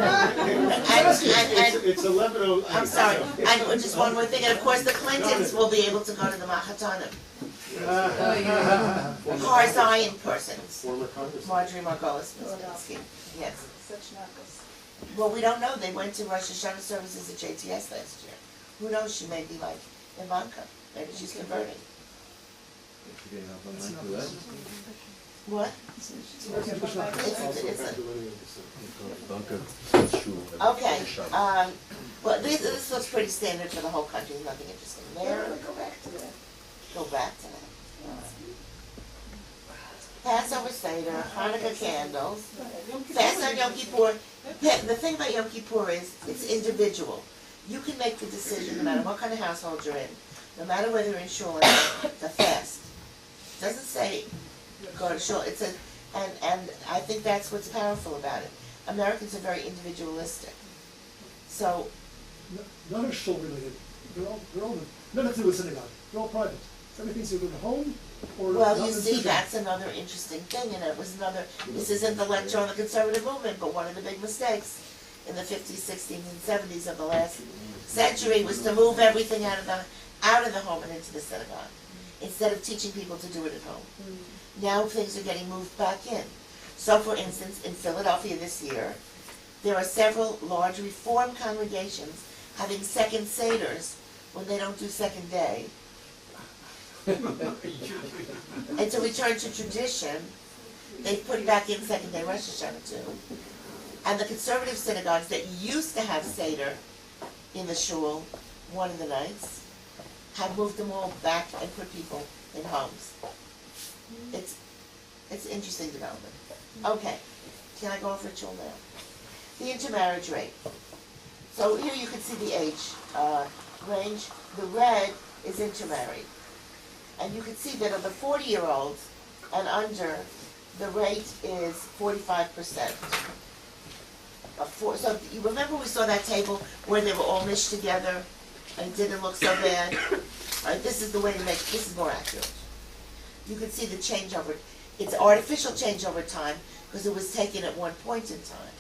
11:00. I'm sorry. And just one more thing. And of course, the Clintons will be able to go to the Mahatanim. Har Zion persons. Former Congressman. Marjorie Margolis Minsky. Yes. Such knuckles. Well, we don't know. They went to Rosh Hashanah services at JTS last year. Who knows? She may be like Ivanka. Maybe she's converting. What? Okay. Well, this looks pretty standard for the whole country. There's nothing interesting there. Go back to that. Go back to that. Passover Seder, Hanukkah candles, fast on Yom Kippur. The thing about Yom Kippur is it's individual. You can make the decision, no matter what kind of household you're in, no matter whether you're in shul or not, to fast. It doesn't say go to shul. It says, and I think that's what's powerful about it. Americans are very individualistic. So, None are shul related. They're all none have to do with synagogue. They're all private. Everything's either at home or well, not you in see, synagogue. that's another interesting thing, and it was another, this isn't the lecture on the conservative movement, but one of the big mistakes in the 50s, 60s, and 70s of the last century was to move everything out of the home and into the synagogue, instead of teaching people to do it at home. Now things are getting moved back in. So, for instance, in Philadelphia this year, there are several large Reform congregations having second Seders when they don't do second day. And to return to tradition, they've put back in second day Rosh Hashanah too. And the conservative synagogues that used to have Seder in the shul one of the nights have moved them all back and put people in homes. It's interesting development. Okay, can I go over it now? The intermarriage rate. So here you can see the age range. The red is intermarried. And you can see that of the 40-year-olds and under, the rate is 45%. So you remember we saw that table where they were all mished together and it didn't look so bad? All right, this is the way to make, this is more accurate. You can see the change over, it's artificial change over time because it was taken at one point in time.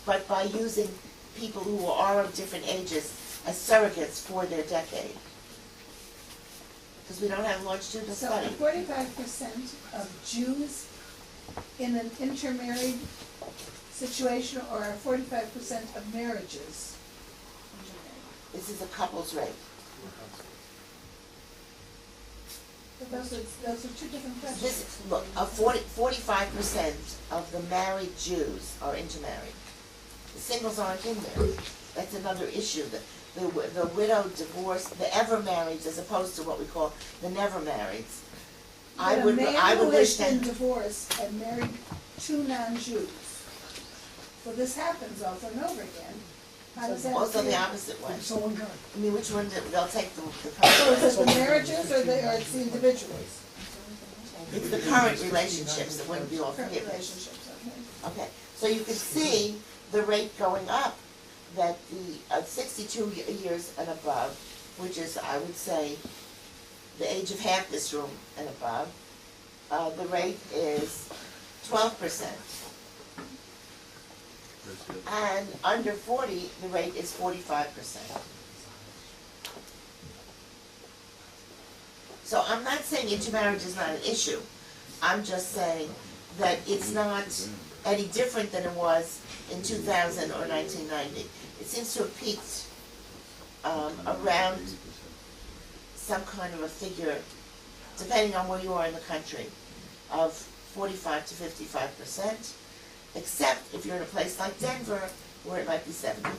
But by using people who are of different ages as surrogates for their decade. Because we don't have longitudinal So study. 45% of Jews in an intermarried situation, or 45% of marriages? This is a couple's rate. But those are two different questions. This, look, 45% of the married Jews are intermarried. The singles aren't in there. That's another issue. The widowed, divorced, the ever marrieds, as opposed to what we call the never marrieds. I would But a man who wish has been that. divorced and married two non-Jews. So this happens over and over again. How does that Also the feel? opposite way. So one guy. I mean, which one, they'll take the So is current. it the marriages or it's the individuals? It's the current relationships that wouldn't be all Current forgiveness. relationships, okay. Okay, so you can see the rate going up, that the 62 years and above, which is, I would say, the age of half this room and above, the rate is 12%. And under 40, the rate is 45%. So I'm not saying intermarriage is not an issue. I'm just saying that it's not any different than it was in 2000 or 1990. It seems to have peaked around some kind of a figure, depending on where you are in the country, of 45 to 55%, except if you're in a place like Denver, where it might be 70.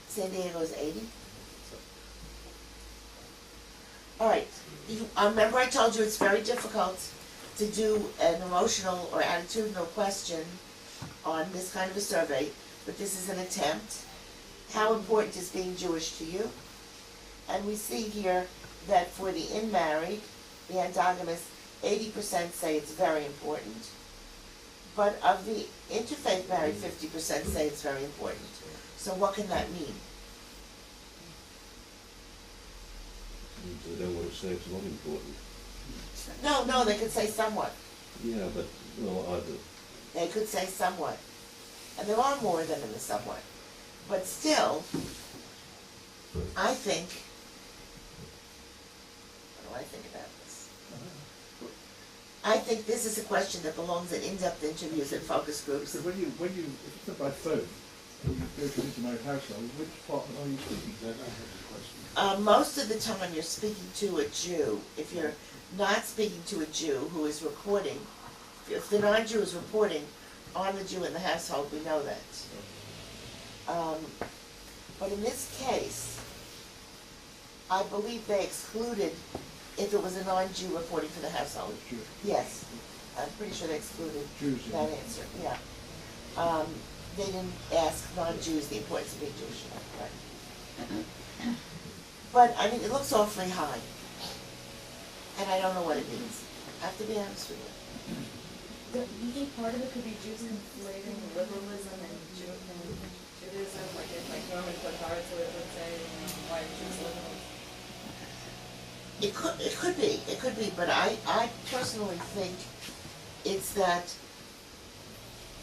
San Diego is 80. All right, remember I told you it's very difficult to do an emotional or attitudinal question on this kind of a survey, but this is an attempt. How important is being Jewish to you? And we see here that for the in-married, the endogamous, 80% say it's very important. But of the interfaith married, 50% say it's very important. So what can that mean? They don't want to say it's not important. No, they could say somewhat. Yeah, but, well, either. They could say somewhat. And there are more than in the somewhat. But still, I think, what do I think about this? I think this is a question that belongs in in-depth interviews and focus groups. So if you talk by phone, when you go to an intermarried household, which partner are you speaking to? Most of the time you're speaking to a Jew. If you're not speaking to a Jew who is reporting, if the non-Jew is reporting on the Jew in the household, we know that. But in this case, I believe they excluded if it was a non-Jew reporting for the household. Jew. Yes, I'm pretty sure they excluded Jews, yeah. that answer, yeah. They didn't ask non-Jews the importance of being Jewish, right? But, I mean, it looks awfully high. And I don't know what it means. I have to be honest with you. Do you think part of it could be Jews conflating liberalism and Judaism, like Norman Picard would say, why Jews liberal? It could be, but I personally think it's that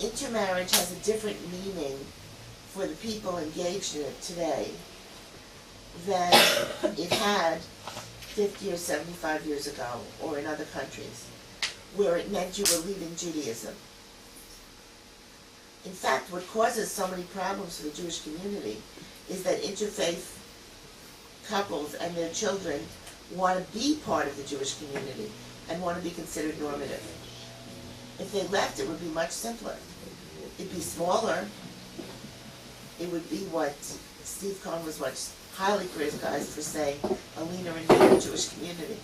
intermarriage has a different meaning for the people engaged in it today than it had 50 or 75 years ago, or in other countries, where it meant you were leaving Judaism. In fact, what causes so many problems for the Jewish community is that interfaith couples and their children want to be part of the Jewish community and want to be considered normative. If they left, it would be much simpler. It'd be smaller. It would be what Steve Cohn was highly criticized for saying, a leaner and meaner Jewish community.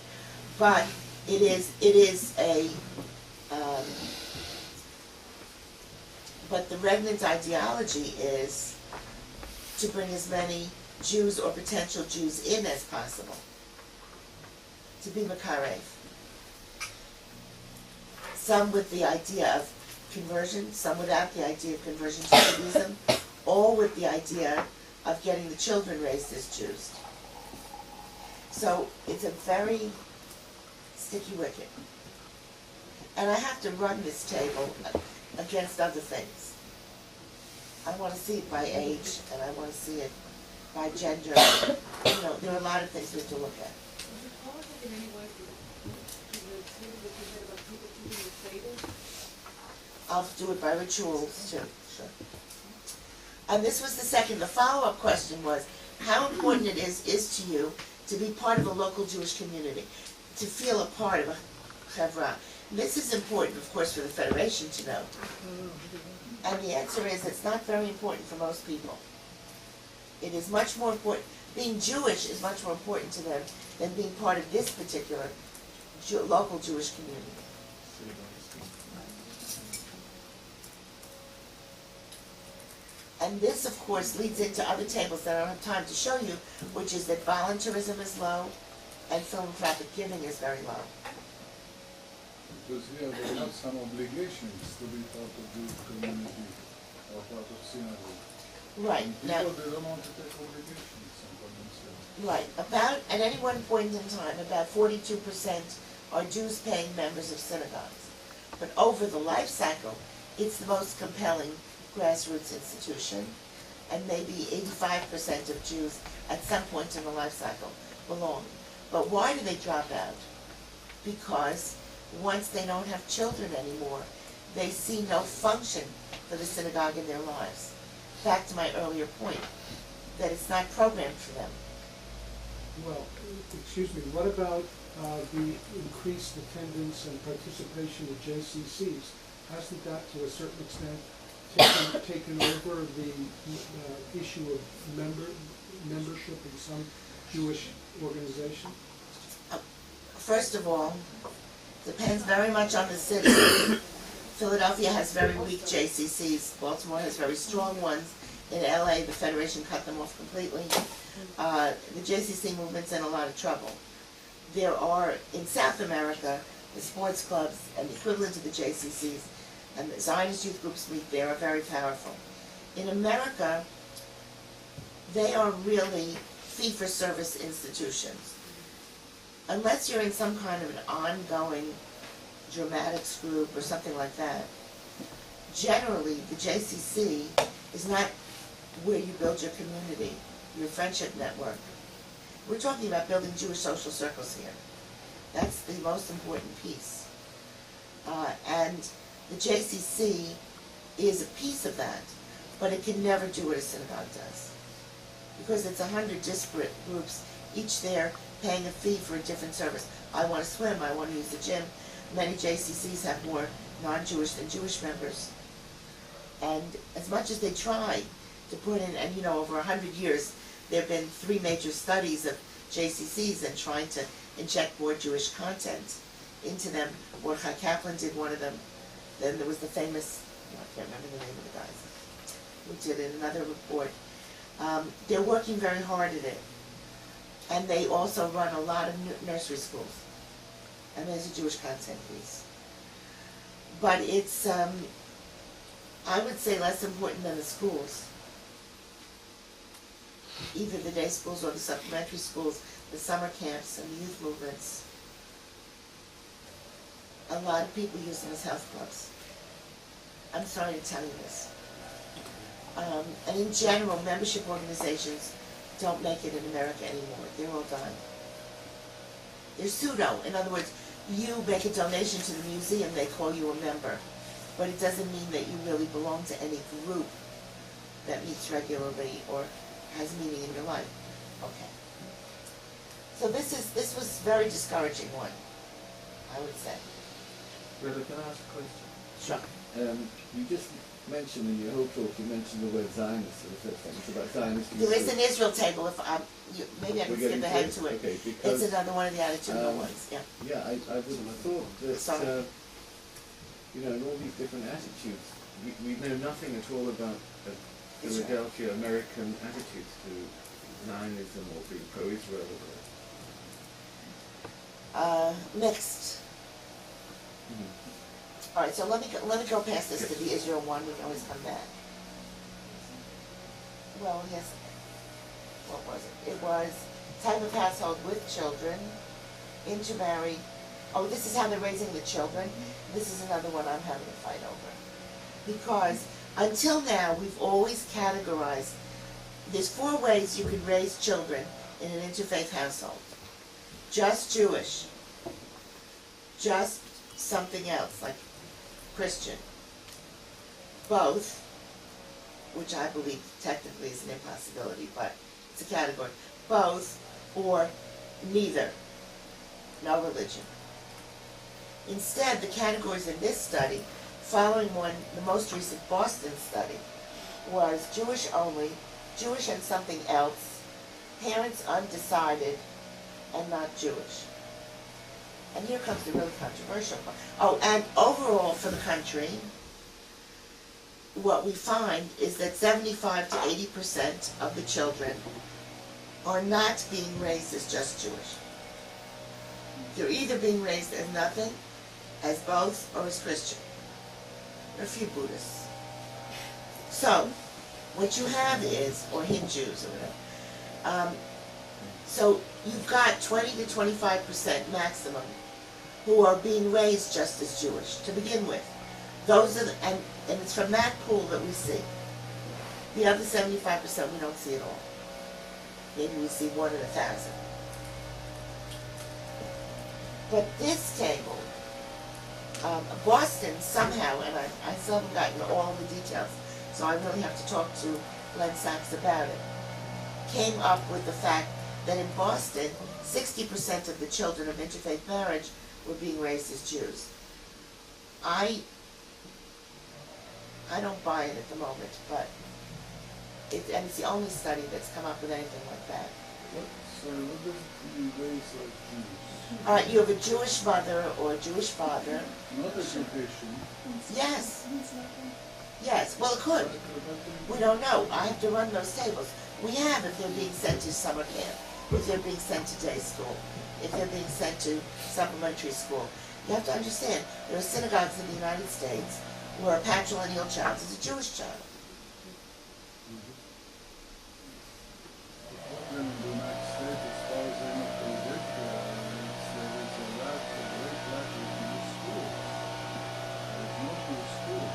But it is a, but the regnant ideology is to bring as many Jews or potential Jews in as possible, to be Makarev. Some with the idea of conversion, some without the idea of conversion to Judaism, all with the idea of getting the children raised as Jews. So it's a very sticky wicket. And I have to run this table against other things. I want to see it by age, and I want to see it by gender. You know, there are a lot of things we have to look at. I'll do it by rituals too, sure. And this was the follow-up question was, how important it is to you to be part of a local Jewish community, to feel a part of a chevra. This is important, of course, for the Federation to know. And the answer is, it's not very important for most people. It is much more important, being Jewish is much more important to them than being part of this particular local Jewish community. And this, of course, leads into other tables that I don't have time to show you, which is that volunteerism is low and philanthropic giving is very low. Because here they have some obligations to be part of the community or part of synagogue. Right. And Now, people, they don't want to take obligations upon themselves. right. At any one point in time, about 42% are Jews paying members of synagogues. But over the life cycle, it's the most compelling grassroots institution, and maybe 85% of Jews at some point in the life cycle belong. But why do they drop out? Because once they don't have children anymore, they see no function for the synagogue in their lives. Back to my earlier point, that it's not programmed for them. Well, excuse me, what about the increased attendance and participation at JCCs? Hasn't that, to a certain extent, taken over the issue of membership in some Jewish organization? First of all, depends very much on the city. Philadelphia has very weak JCCs. Baltimore has very strong ones. In LA, the Federation cut them off completely. The JCC movement's in a lot of trouble. There are, in South America, the sports clubs and the equivalent of the JCCs, and the Zionist youth groups meet there, are very powerful. In America, they are really fee-for-service institutions. Unless you're in some kind of an ongoing dramatics group or something like that, generally the JCC is not where you build your community, your friendship network. We're talking about building Jewish social circles here. That's the most important piece. And the JCC is a piece of that, but it can never do what a synagogue does. Because it's 100 disparate groups, each there paying a fee for a different service. I want to swim, I want to use the gym. Many JCCs have more non-Jewish than Jewish members. And as much as they try to put in, and over 100 years, there have been 3 major studies of JCCs and trying to inject more Jewish content into them. Mordechai Kaplan did one of them. Then there was the famous, I can't remember the name of the guys, who did it, another report. They're working very hard at it. And they also run a lot of nursery schools. And there's a Jewish content piece. But it's, I would say, less important than the schools. Either the day schools or the supplementary schools, the summer camps and the youth movements. A lot of people use them as health clubs. I'm sorry to tell you this. And in general, membership organizations don't make it in America anymore. They're all done. They're pseudo. In other words, you make a donation to the museum, they call you a member. But it doesn't mean that you really belong to any group that meets regularly or has meaning in your life. Okay. So this was a very discouraging one, I would say. Rela, can I ask a question? Sure. You just mentioned in your whole talk, you mentioned the word Zionist for the first time. It's about Zionist. There is an Israel table. If maybe I can skip ahead to it. Okay, because it's another one of the attitudinal ones. Yeah. Yeah, I would have thought that Sorry. in all these different attitudes, we know nothing at all about Philadelphia American attitudes to Zionism or being pro-Israel. Mixed. All right, so let me go past this to the Israel one. We can always come back. Well, yes. What was it? It was type of household with children, intermarried. Oh, this is how they're raising the children. This is another one I'm having a fight over. Because until now, we've always categorized, there's 4 ways you can raise children in an interfaith household. Just Jewish. Just something else, like Christian. both, which I believe technically is an impossibility, but it's a category, both or neither, no religion. Instead, the categories in this study, following the most recent Boston study, was Jewish only, Jewish and something else, parents undecided, and not Jewish. And here comes the really controversial part. Oh, and overall for the country, what we find is that 75 to 80% of the children are not being raised as just Jewish. They're either being raised as nothing, as both, or as Christian. There are a few Buddhists. So, what you have is, or Hindus or whatever, so you've got 20 to 25% maximum who are being raised just as Jewish, to begin with. Those are, and it's from that pool that we see. The other 75% we don't see at all. Maybe we see 1 in 1,000. But this table, Boston somehow, and I still haven't gotten all the details, so I really have to talk to Len Sachs about it, came up with the fact that in Boston, 60% of the children of interfaith marriage were being raised as Jews. I don't buy it at the moment, but and it's the only study that's come up with anything like that. So what does it mean raised like Jews? All right, you have a Jewish mother or a Jewish father. Not education. Yes. Yes, well, it could. We don't know. I have to run those tables. We have if they're being sent to summer camp, if they're being sent to day school, if they're being sent to supplementary school. You have to understand, there are synagogues in the United States where a patrilineal child is a Jewish child. In the United States, as far as I know, there is a great lack of Jewish schools. There's no Jewish schools.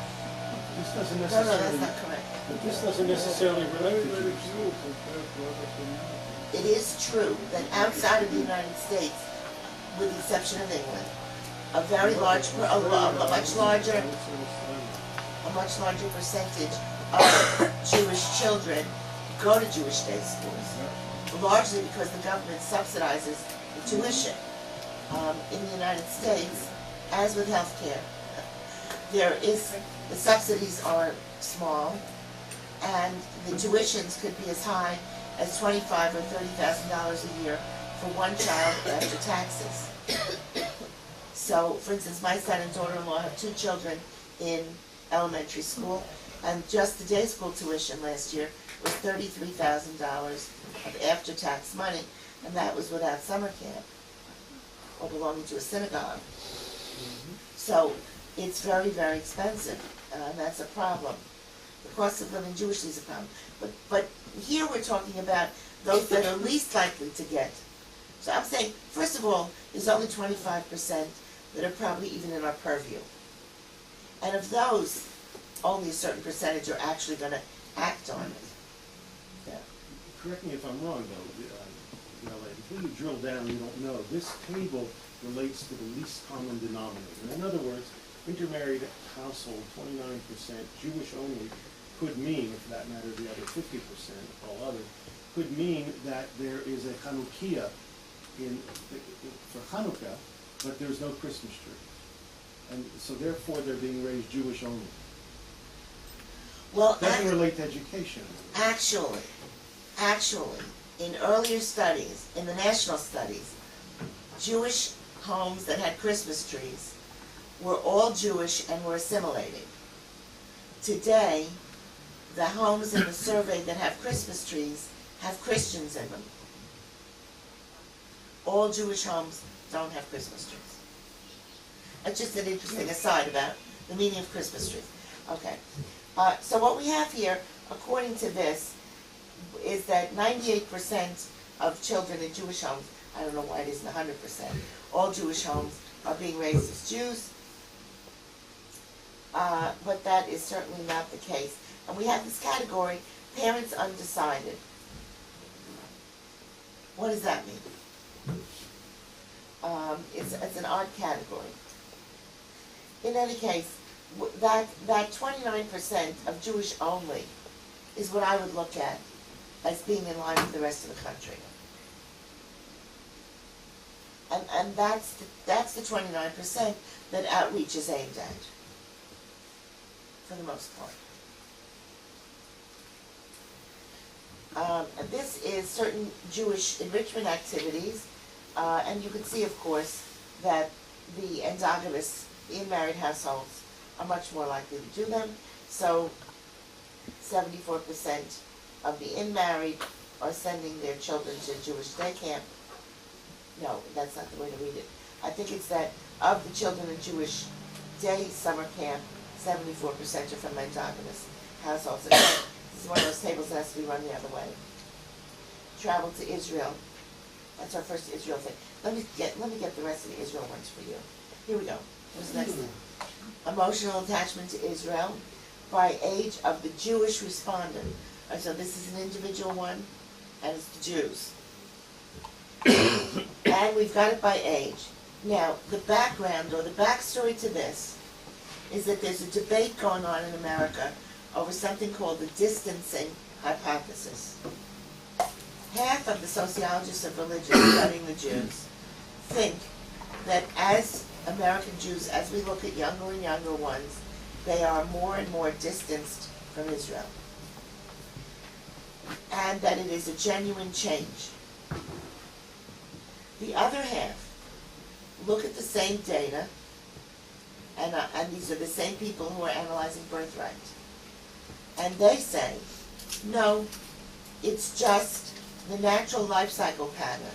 This doesn't No, that's necessarily, not correct. but this doesn't necessarily relate to Very Jews. few compared to other communities. It is true that outside of the United States, with the exception of England, a very large, a much larger percentage of Jewish children go to Jewish day schools, largely because the government subsidizes the tuition. In the United States, as with healthcare, the subsidies are small, and the tuitions could be as high as $25,000 or $30,000 a year for one child after taxes. So, for instance, my son and daughter-in-law have 2 children in elementary school, and just the day school tuition last year was $33,000 of after-tax money, and that was without summer camp or belonging to a synagogue. So it's very, very expensive, and that's a problem. The cost of living Jewishly is a problem. But here we're talking about those that are least likely to get. So I'm saying, first of all, there's only 25% that are probably even in our purview. And of those, only a certain percentage are actually going to act on it. Yeah. Correct me if I'm wrong, though, until you drill down, you don't know. This table relates to the least common denominator. In other words, intermarried household, 29%, Jewish only, could mean, for that matter, the other 50%, all other, could mean that there is a Chanukiah for Hanukkah, but there's no Christmas tree. And so therefore they're being raised Jewish only. Well, Doesn't relate to education. Actually, in earlier studies, in the national studies, Jewish homes that had Christmas trees were all Jewish and were assimilating. Today, the homes in the survey that have Christmas trees have Christians in them. All Jewish homes don't have Christmas trees. That's just an interesting aside about the meaning of Christmas trees. Okay. So what we have here, according to this, is that 98% of children in Jewish homes, I don't know why it isn't 100%, all Jewish homes are being raised as Jews, but that is certainly not the case. And we have this category, parents undecided. What does that mean? It's an odd category. In any case, that 29% of Jewish only is what I would look at as being in line with the rest of the country. And that's the 29% that outreach is aimed at, for the most part. And this is certain Jewish enrichment activities, and you can see, of course, that the endogamous, in-married households are much more likely to do them. So 74% of the in-married are sending their children to Jewish day camp. No, that's not the way to read it. I think it's that of the children in Jewish day summer camp, 74% are from endogamous households. And this is one of those tables that has to be run the other way. Travel to Israel. That's our first Israel thing. Let me get the rest of the Israel ones for you. Here we go. What's the next thing? Emotional attachment to Israel by age of the Jewish respondent. All right, so this is an individual one, and it's the Jews. And we've got it by age. Now, the background or the backstory to this is that there's a debate going on in America over something called the distancing hypothesis. Half of the sociologists of religion studying the Jews think that as American Jews, as we look at younger and younger ones, they are more and more distanced from Israel. And that it is a genuine change. The other half look at the same data, and these are the same people who are analyzing birthright. And they say, no, it's just the natural life cycle pattern,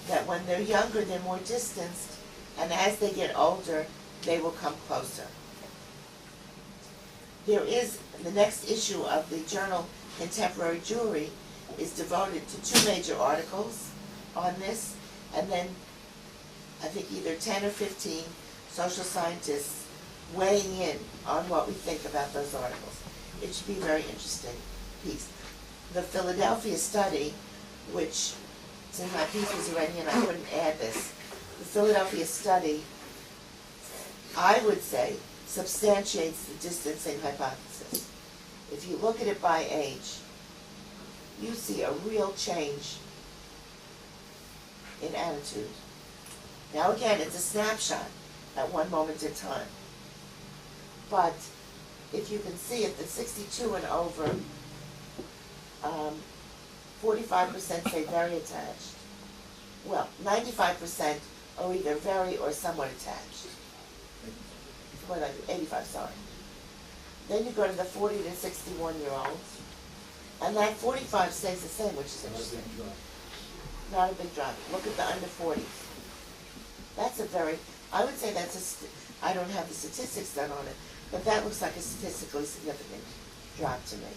that when they're younger, they're more distanced, and as they get older, they will come closer. There is, the next issue of the journal Contemporary Jewry is devoted to 2 major articles on this, and then I think either 10 or 15 social scientists weighing in on what we think about those articles. It should be a very interesting piece. The Philadelphia study, which, since my piece was already in, I couldn't add this. The Philadelphia study, I would say, substantiates the distancing hypothesis. If you look at it by age, you see a real change in attitude. Now again, it's a snapshot at one moment in time. But if you can see it, that 62 and over, 45% say very attached. Well, 95% are either very or somewhat attached. More like 85, sorry. Then you go to the 40 to 61-year-olds, and that 45 stays the same, which is interesting. Not a big drop. Look at the under 40s. That's a very, I would say that's I don't have the statistics done on it, but that looks like a statistically significant drop to me.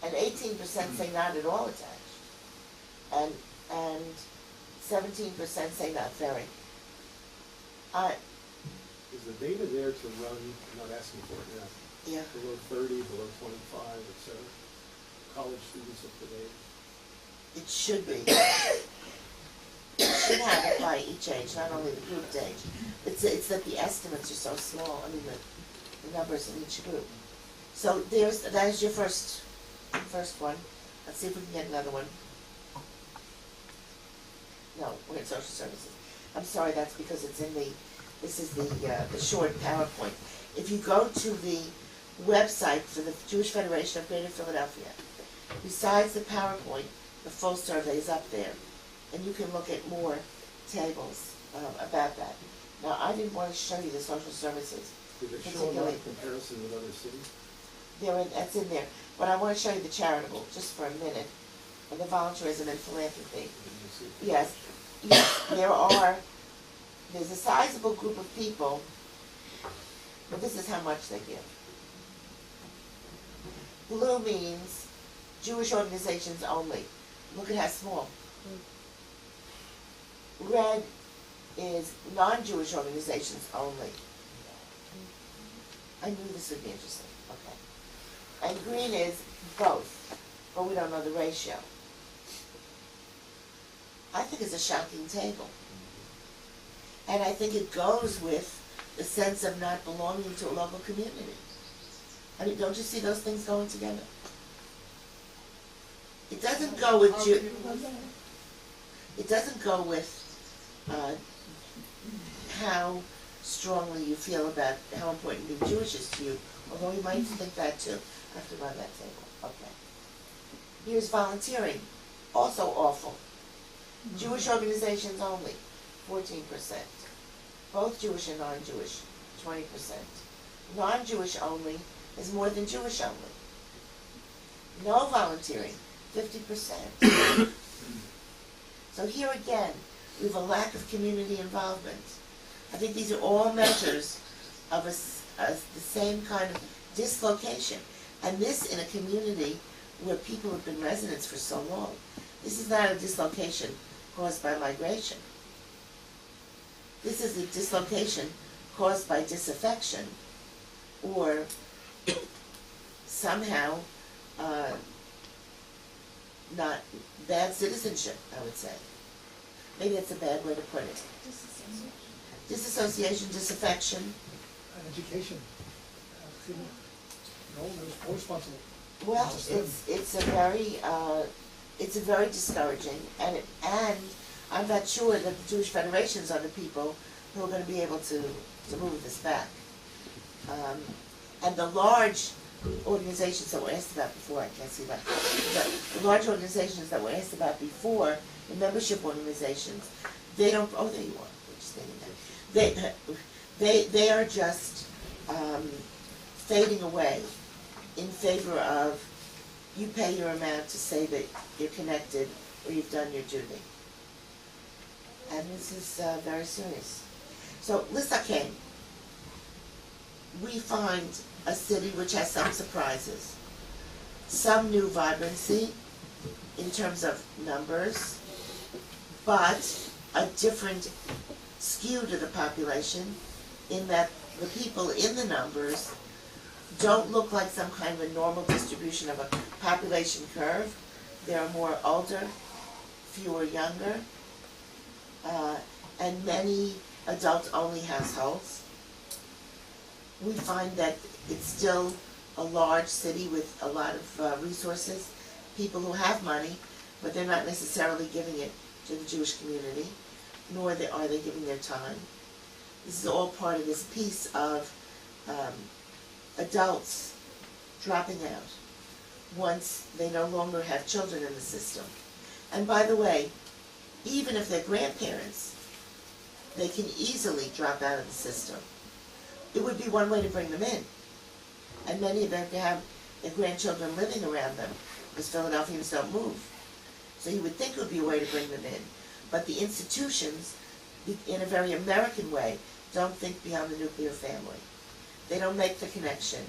And 18% say not at all attached. And 17% say not very. Is the data there to run, I'm not asking for it now, Yeah. below 30, below 25, et cetera? College students up to date? It should be. It should have it by each age, not only the grouped age. It's that the estimates are so small, I mean the numbers in each group. So that is your first one. Let's see if we can get another one. No, we're in social services. I'm sorry, that's because it's in this is the short PowerPoint. If you go to the website for the Jewish Federation of Greater Philadelphia, besides the PowerPoint, the full survey is up there, and you can look at more tables about that. Now, I didn't want to show you the social services. Did it show a lot of comparison with other cities? That's in there. But I want to show you the charitable, just for a minute, and the volunteerism and philanthropy. Yes, there's a sizable group of people, but this is how much they give. Blue means Jewish organizations only. Look at how small. Red is non-Jewish organizations only. I knew this would be interesting. Okay. And green is both, but we don't know the ratio. I think it's a shocking table. And I think it goes with the sense of not belonging to a local community. I mean, don't you see those things going together? It doesn't go with it doesn't go with how strongly you feel about how important being Jewish is to you, although you might think that too. I have to run that table. Okay. Here's volunteering, also awful. Jewish organizations only, 14%. Both Jewish and non-Jewish, 20%. Non-Jewish only is more than Jewish only. No volunteering, 50%. So here again, we have a lack of community involvement. I think these are all measures of the same kind of dislocation. And this in a community where people have been residents for so long. This is not a dislocation caused by migration. This is a dislocation caused by disaffection or somehow not bad citizenship, I would say. Maybe that's a bad way to put it. Disassociation, disaffection. Education. They're responsible. Well, it's a very discouraging, and I'm not sure that the Jewish federations are the people who are going to be able to move this back. And the large organizations that were asked about before, I can't see that, the large organizations that were asked about before, the membership organizations, they don't, oh, there you are, we're just standing there. They are just fading away in favor of you pay your amount to say that you're connected or you've done your duty. And this is very serious. So, Lissaken, we find a city which has some surprises, some new vibrancy in terms of numbers, but a different skew to the population in that the people in the numbers don't look like some kind of a normal distribution of a population curve. There are more older, fewer younger, and many adult-only households. We find that it's still a large city with a lot of resources, people who have money, but they're not necessarily giving it to the Jewish community, nor are they giving their time. This is all part of this piece of adults dropping out once they no longer have children in the system. And by the way, even if they're grandparents, they can easily drop out of the system. It would be one way to bring them in. And many of them have their grandchildren living around them, because Philadelphians don't move. So you would think it would be a way to bring them in. But the institutions, in a very American way, don't think beyond the nuclear family. They don't make the connection.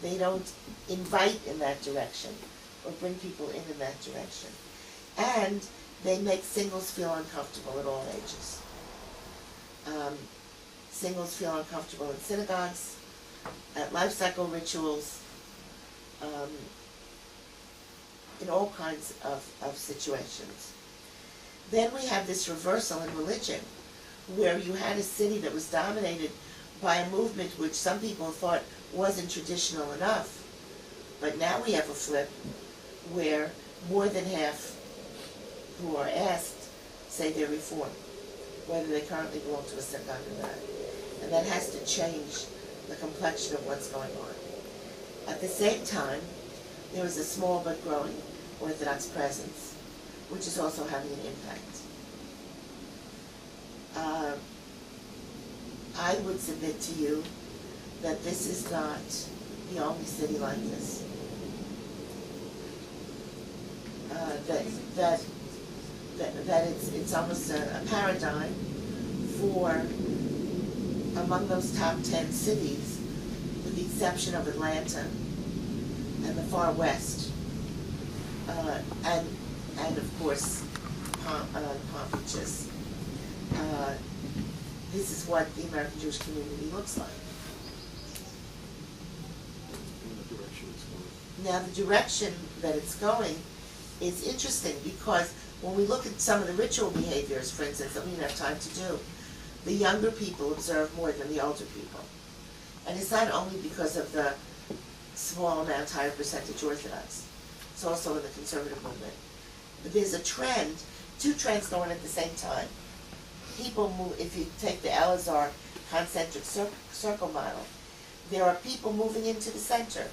They don't invite in that direction or bring people in that direction. And they make singles feel uncomfortable at all ages. Singles feel uncomfortable in synagogues, at life cycle rituals, in all kinds of situations. Then we have this reversal in religion, where you had a city that was dominated by a movement which some people thought wasn't traditional enough. But now we have a flip where more than half who are asked say they're Reformed, whether they currently belong to a synagogue or not. And that has to change the complexion of what's going on. At the same time, there is a small but growing Orthodox presence, which is also having an impact. I would submit to you that this is not the only city like this. That it's almost a paradigm for, among those top 10 cities, with the exception of Atlanta and the far west, and of course Palm Beaches. This is what the American Jewish community looks like. Now the direction that it's going is interesting, because when we look at some of the ritual behaviors, for instance, that we didn't have time to do, the younger people observe more than the older people. And it's not only because of the small amount, higher percentage Orthodox. It's also in the conservative movement. But there's a trend, two trends going at the same time. People move, if you take the Elazar concentric circle model, there are people moving into the center.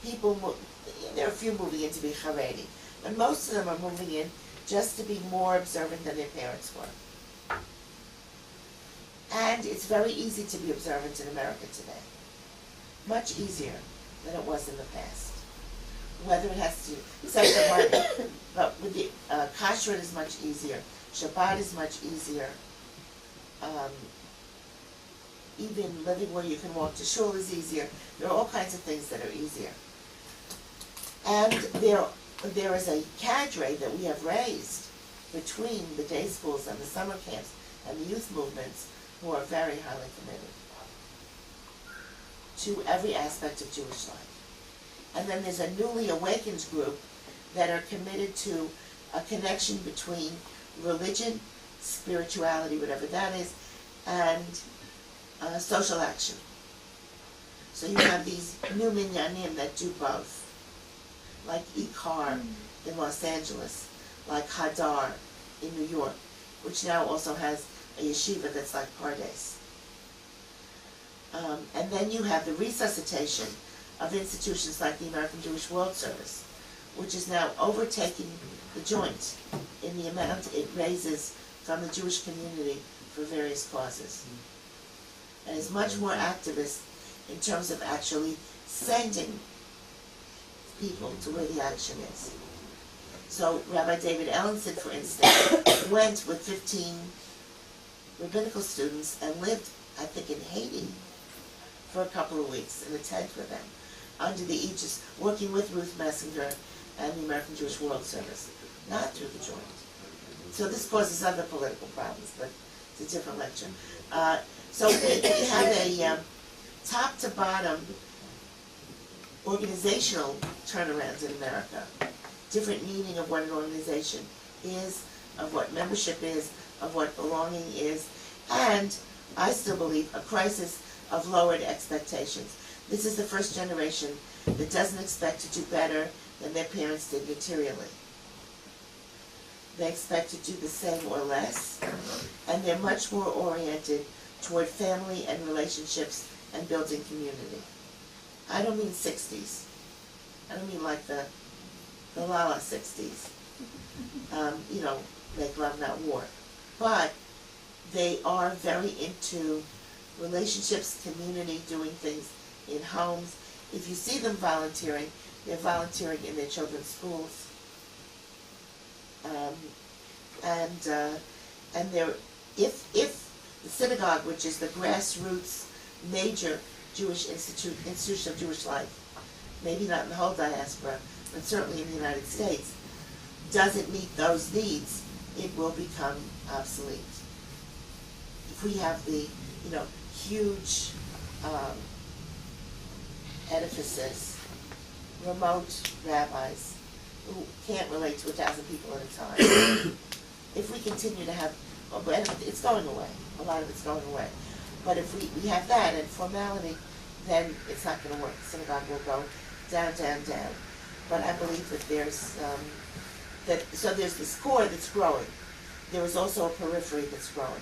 There are a few moving in to be Haredi, but most of them are moving in just to be more observant than their parents were. And it's very easy to be observant in America today. Much easier than it was in the past. Whether it has to, except for money, but with the kashrut is much easier. Shabbat is much easier. Even living where you can walk to shul is easier. There are all kinds of things that are easier. And there is a cadre that we have raised between the day schools and the summer camps and the youth movements who are very highly committed to every aspect of Jewish life. And then there's a newly awakened group that are committed to a connection between religion, spirituality, whatever that is, and social action. So you have these new minyanim that do both, like Ikar in Los Angeles, like Hadar in New York, which now also has a yeshiva that's like Pardes. And then you have the resuscitation of institutions like the American Jewish World Service, which is now overtaking the joint in the amount it raises from the Jewish community for various causes. And is much more activist in terms of actually sending people to where the action is. So Rabbi David Ellenson, for instance, went with 15 rabbinical students and lived, I think, in Haiti for a couple of weeks in a tent with them, under the aegis, working with Ruth Messinger and the American Jewish World Service, not through the joint. So this causes other political problems, but it's a different lecture. So we have a top to bottom organizational turnaround in America. Different meaning of what an organization is, of what membership is, of what belonging is, and I still believe a crisis of lowered expectations. This is the first generation that doesn't expect to do better than their parents did materially. They expect to do the same or less, and they're much more oriented toward family and relationships and building community. I don't mean 60s. I don't mean like the Lala 60s. Make love, not war. But they are very into relationships, community, doing things in homes. If you see them volunteering, they're volunteering in their children's schools. And they're, if the synagogue, which is the grassroots major Jewish institution of Jewish life, maybe not in the whole diaspora, but certainly in the United States, doesn't meet those needs, it will become obsolete. If we have the, huge edifices, remote rabbis who can't relate to 1,000 people at a time, if we continue to have, it's going away, a lot of it's going away. But if we have that and formality, then it's not going to work. The synagogue will go down, down, down. But I believe that there's there's this core that's growing. There is also a periphery that's growing.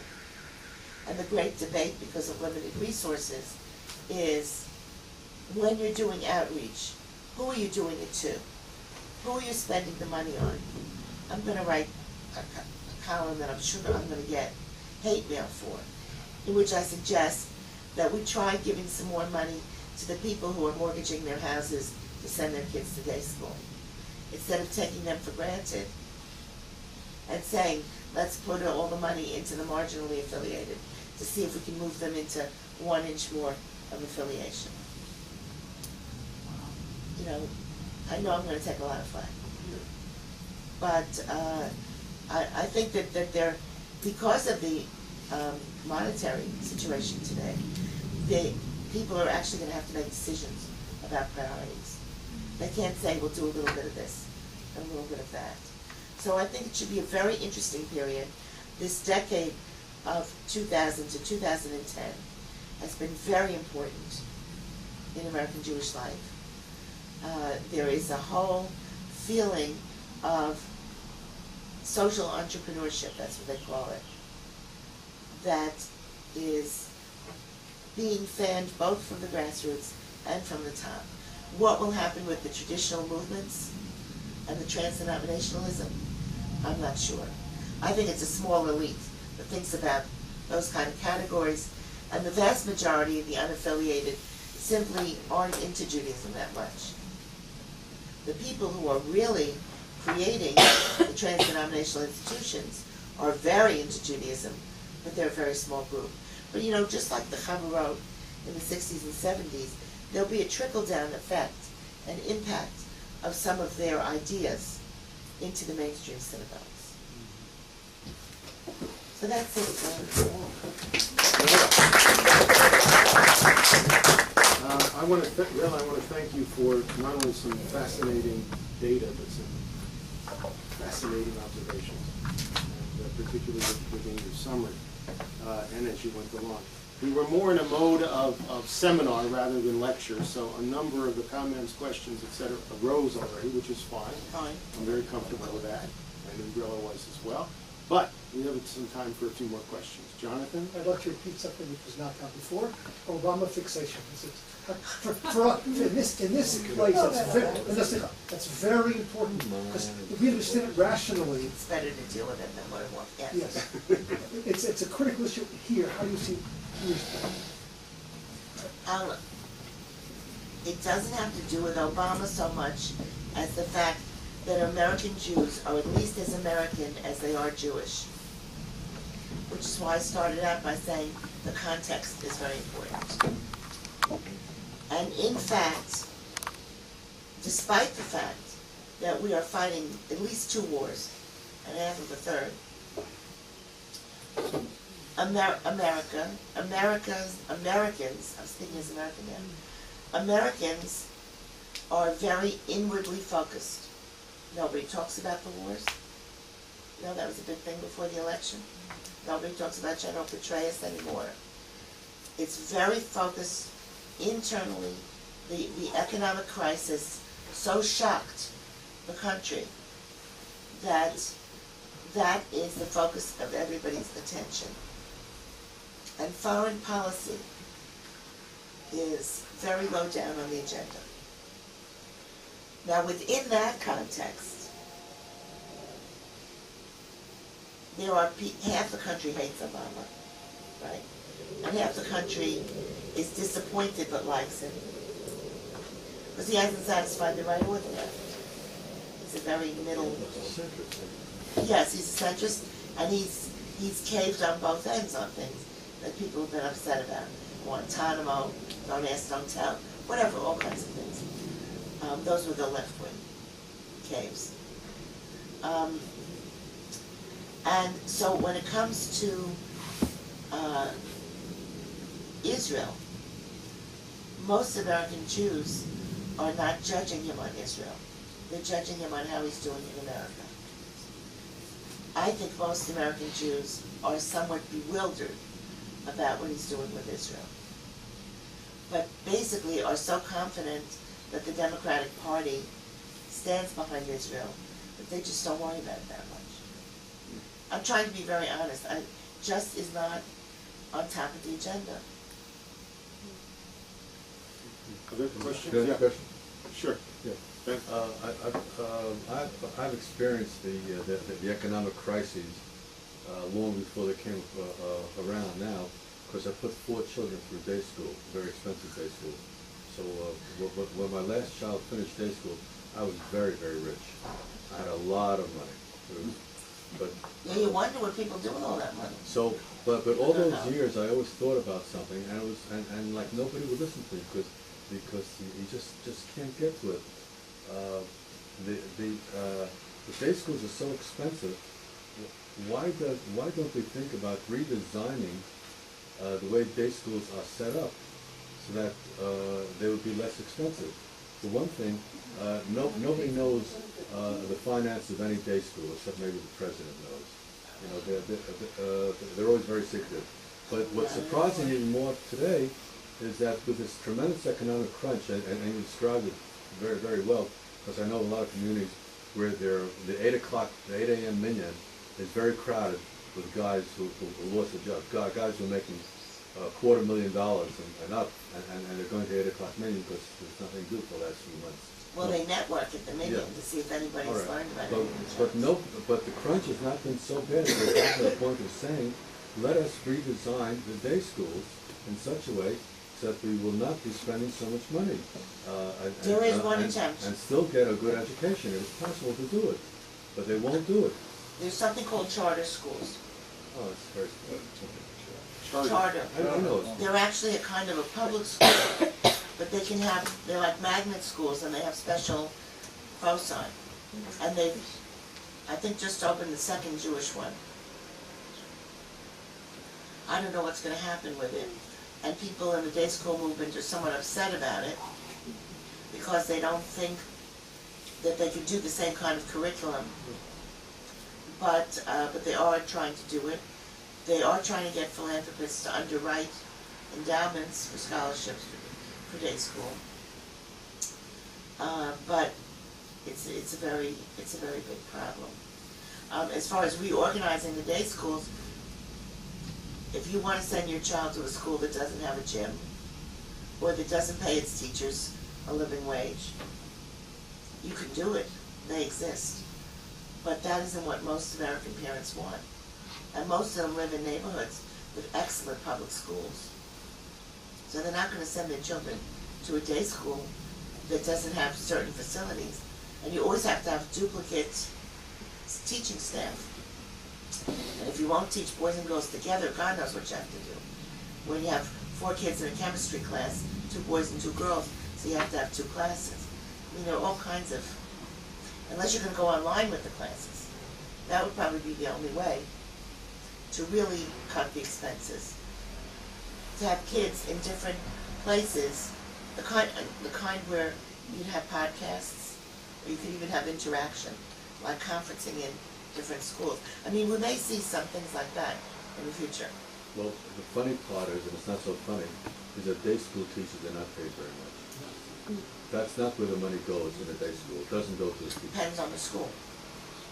And the great debate, because of limited resources, is when you're doing outreach, who are you doing it to? Who are you spending the money on? I'm going to write a column that I'm sure I'm going to get hate mail for, in which I suggest that we try giving some more money to the people who are mortgaging their houses to send their kids to day school, instead of taking them for granted and saying, let's put all the money into the marginally affiliated to see if we can move them into 1 inch more of affiliation. I know I'm going to take a lot of flack, but I think that they're, because of the monetary situation today, people are actually going to have to make decisions about priorities. They can't say, we'll do a little bit of this and a little bit of that. So I think it should be a very interesting period. This decade of 2000 to 2010 has been very important in American Jewish life. There is a whole feeling of social entrepreneurship, that's what they call it, that is being fanned both from the grassroots and from the top. What will happen with the traditional movements and the trans-denominationalism? I'm not sure. I think it's a small elite that thinks about those kind of categories, and the vast majority of the unaffiliated simply aren't into Judaism that much. The people who are really creating the trans-denominational institutions are very into Judaism, but they're a very small group. But you know, just like the Chavarot in the 60s and 70s, there'll be a trickle-down effect and impact of some of their ideas into the mainstream synagogues. So that's it. I want to thank you for not only some fascinating data, but some fascinating observations, and particularly within your summary and as you went along. We were more in a mode of seminar rather than lecture, so a number of the comments, questions, etc. arose already, which is fine. I'm very comfortable with that, and Rela was as well. But we have some time for a few more questions. Jonathan? I'd like to repeat something which was not done before. Obama fixation. In this place, that's very important, because if we understand it rationally. It's better to deal with it than what it was. Yes. It's a critical issue here. How do you see it doesn't have to do with Obama so much as the fact that American Jews are at least as American as they are Jewish. Which is why I started out by saying the context is very important. And in fact, despite the fact that we are fighting at least 2 wars, and half of a third, Americans, I'm speaking as American now, Americans are very inwardly focused. Nobody talks about the wars. You know, that was a big thing before the election. Nobody talks about General Petraeus anymore. It's very focused internally. The economic crisis so shocked the country that that is the focus of everybody's attention. And foreign policy is very low down on the agenda. Now, within that context, there are half the country hates Obama, right? And half the country is disappointed but likes him, because he hasn't satisfied the right or the left. He's a very middle. Yes, he's a centrist, and he's caved on both ends on things that people have been upset about. Guantanamo, don't ask, don't tell, whatever, all kinds of things. Those were the left-wing caves. And so when it comes to Israel, most American Jews are not judging him on Israel. They're judging him on how he's doing in America. I think most American Jews are somewhat bewildered about what he's doing with Israel, but basically are so confident that the Democratic Party stands behind Israel that they just don't worry about it that much. I'm trying to be very honest. It just is not on top of the agenda. Other questions? Can I ask a question? Sure. Yeah. Ben? I've experienced the economic crises long before they came around now, because I put 4 children through day school, very expensive day school. So when my last child finished day school, I was very, very rich. I had a lot of money. Yeah, you wonder what people do with all that money. So, but all those years, I always thought about something, and it was and like nobody would listen to me because you just can't get to it. The day schools are so expensive. Why don't we think about redesigning the way day schools are set up so that they would be less expensive? For one thing, nobody knows the finance of any day school except maybe the president knows. You know, they're always very secretive. But what's surprising even more today is that with this tremendous economic crunch, and you described it very, very well, because I know a lot of communities where the 8 a.m. minyan is very crowded with guys who lost their job, guys who are making $250,000 and up, and they're going to 8 o'clock minyan because there's nothing to do for the last few months. Well, they network at the minyan to see if anybody's learned about it. But the crunch has not been so bad that they got to the point of saying, let us redesign the day schools in such a way so that we will not be spending so much money. There is one attempt. And still get a good education. It's possible to do it, but they won't do it. There's something called charter schools. Oh, it's very Charter. I know. They're actually a kind of a public school, but they're like magnet schools, and they have special foci. And they've, I think, just opened the second Jewish one. I don't know what's going to happen with it. And people in the day school movement are somewhat upset about it because they don't think that they can do the same kind of curriculum. But they are trying to do it. They are trying to get philanthropists to underwrite endowments for scholarships for day school. But it's a very big problem. As far as reorganizing the day schools, if you want to send your child to a school that doesn't have a gym, or that doesn't pay its teachers a living wage, you can do it. They exist. But that isn't what most American parents want. And most of them live in neighborhoods with excellent public schools. So they're not going to send their children to a day school that doesn't have certain facilities. And you always have to have duplicate teaching staff. And if you won't teach boys and girls together, God knows what you have to do. When you have 4 kids in a chemistry class, 2 boys and 2 girls, so you have to have 2 classes. I mean, there are all kinds of, unless you're going to go online with the classes, that would probably be the only way to really cut the expenses. To have kids in different places, the kind where you'd have podcasts, or you could even have interaction, like conferencing in different schools. I mean, we may see some things like that in the future. Well, the funny part is, and it's not so funny, is that day school teachers are not paid very much. That's not where the money goes in a day school. It doesn't go to the teachers. Depends on the school.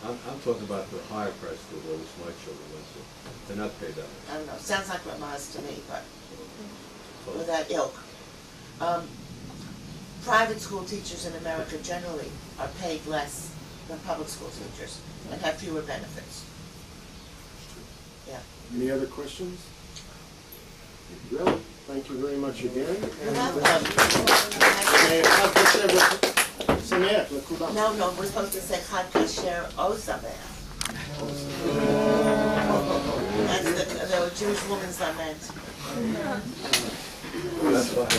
I'm talking about the higher price school, which my children went to. They're not paid that much. I don't know, sounds like Ramaz to me, but with that ilk. Private school teachers in America generally are paid less than public school teachers and have fewer benefits. Yeah. Any other questions? Rela, thank you very much again. You're welcome. No, we're supposed to say Chad Kasher O Sameach. That's the Jewish woman's lament. That's what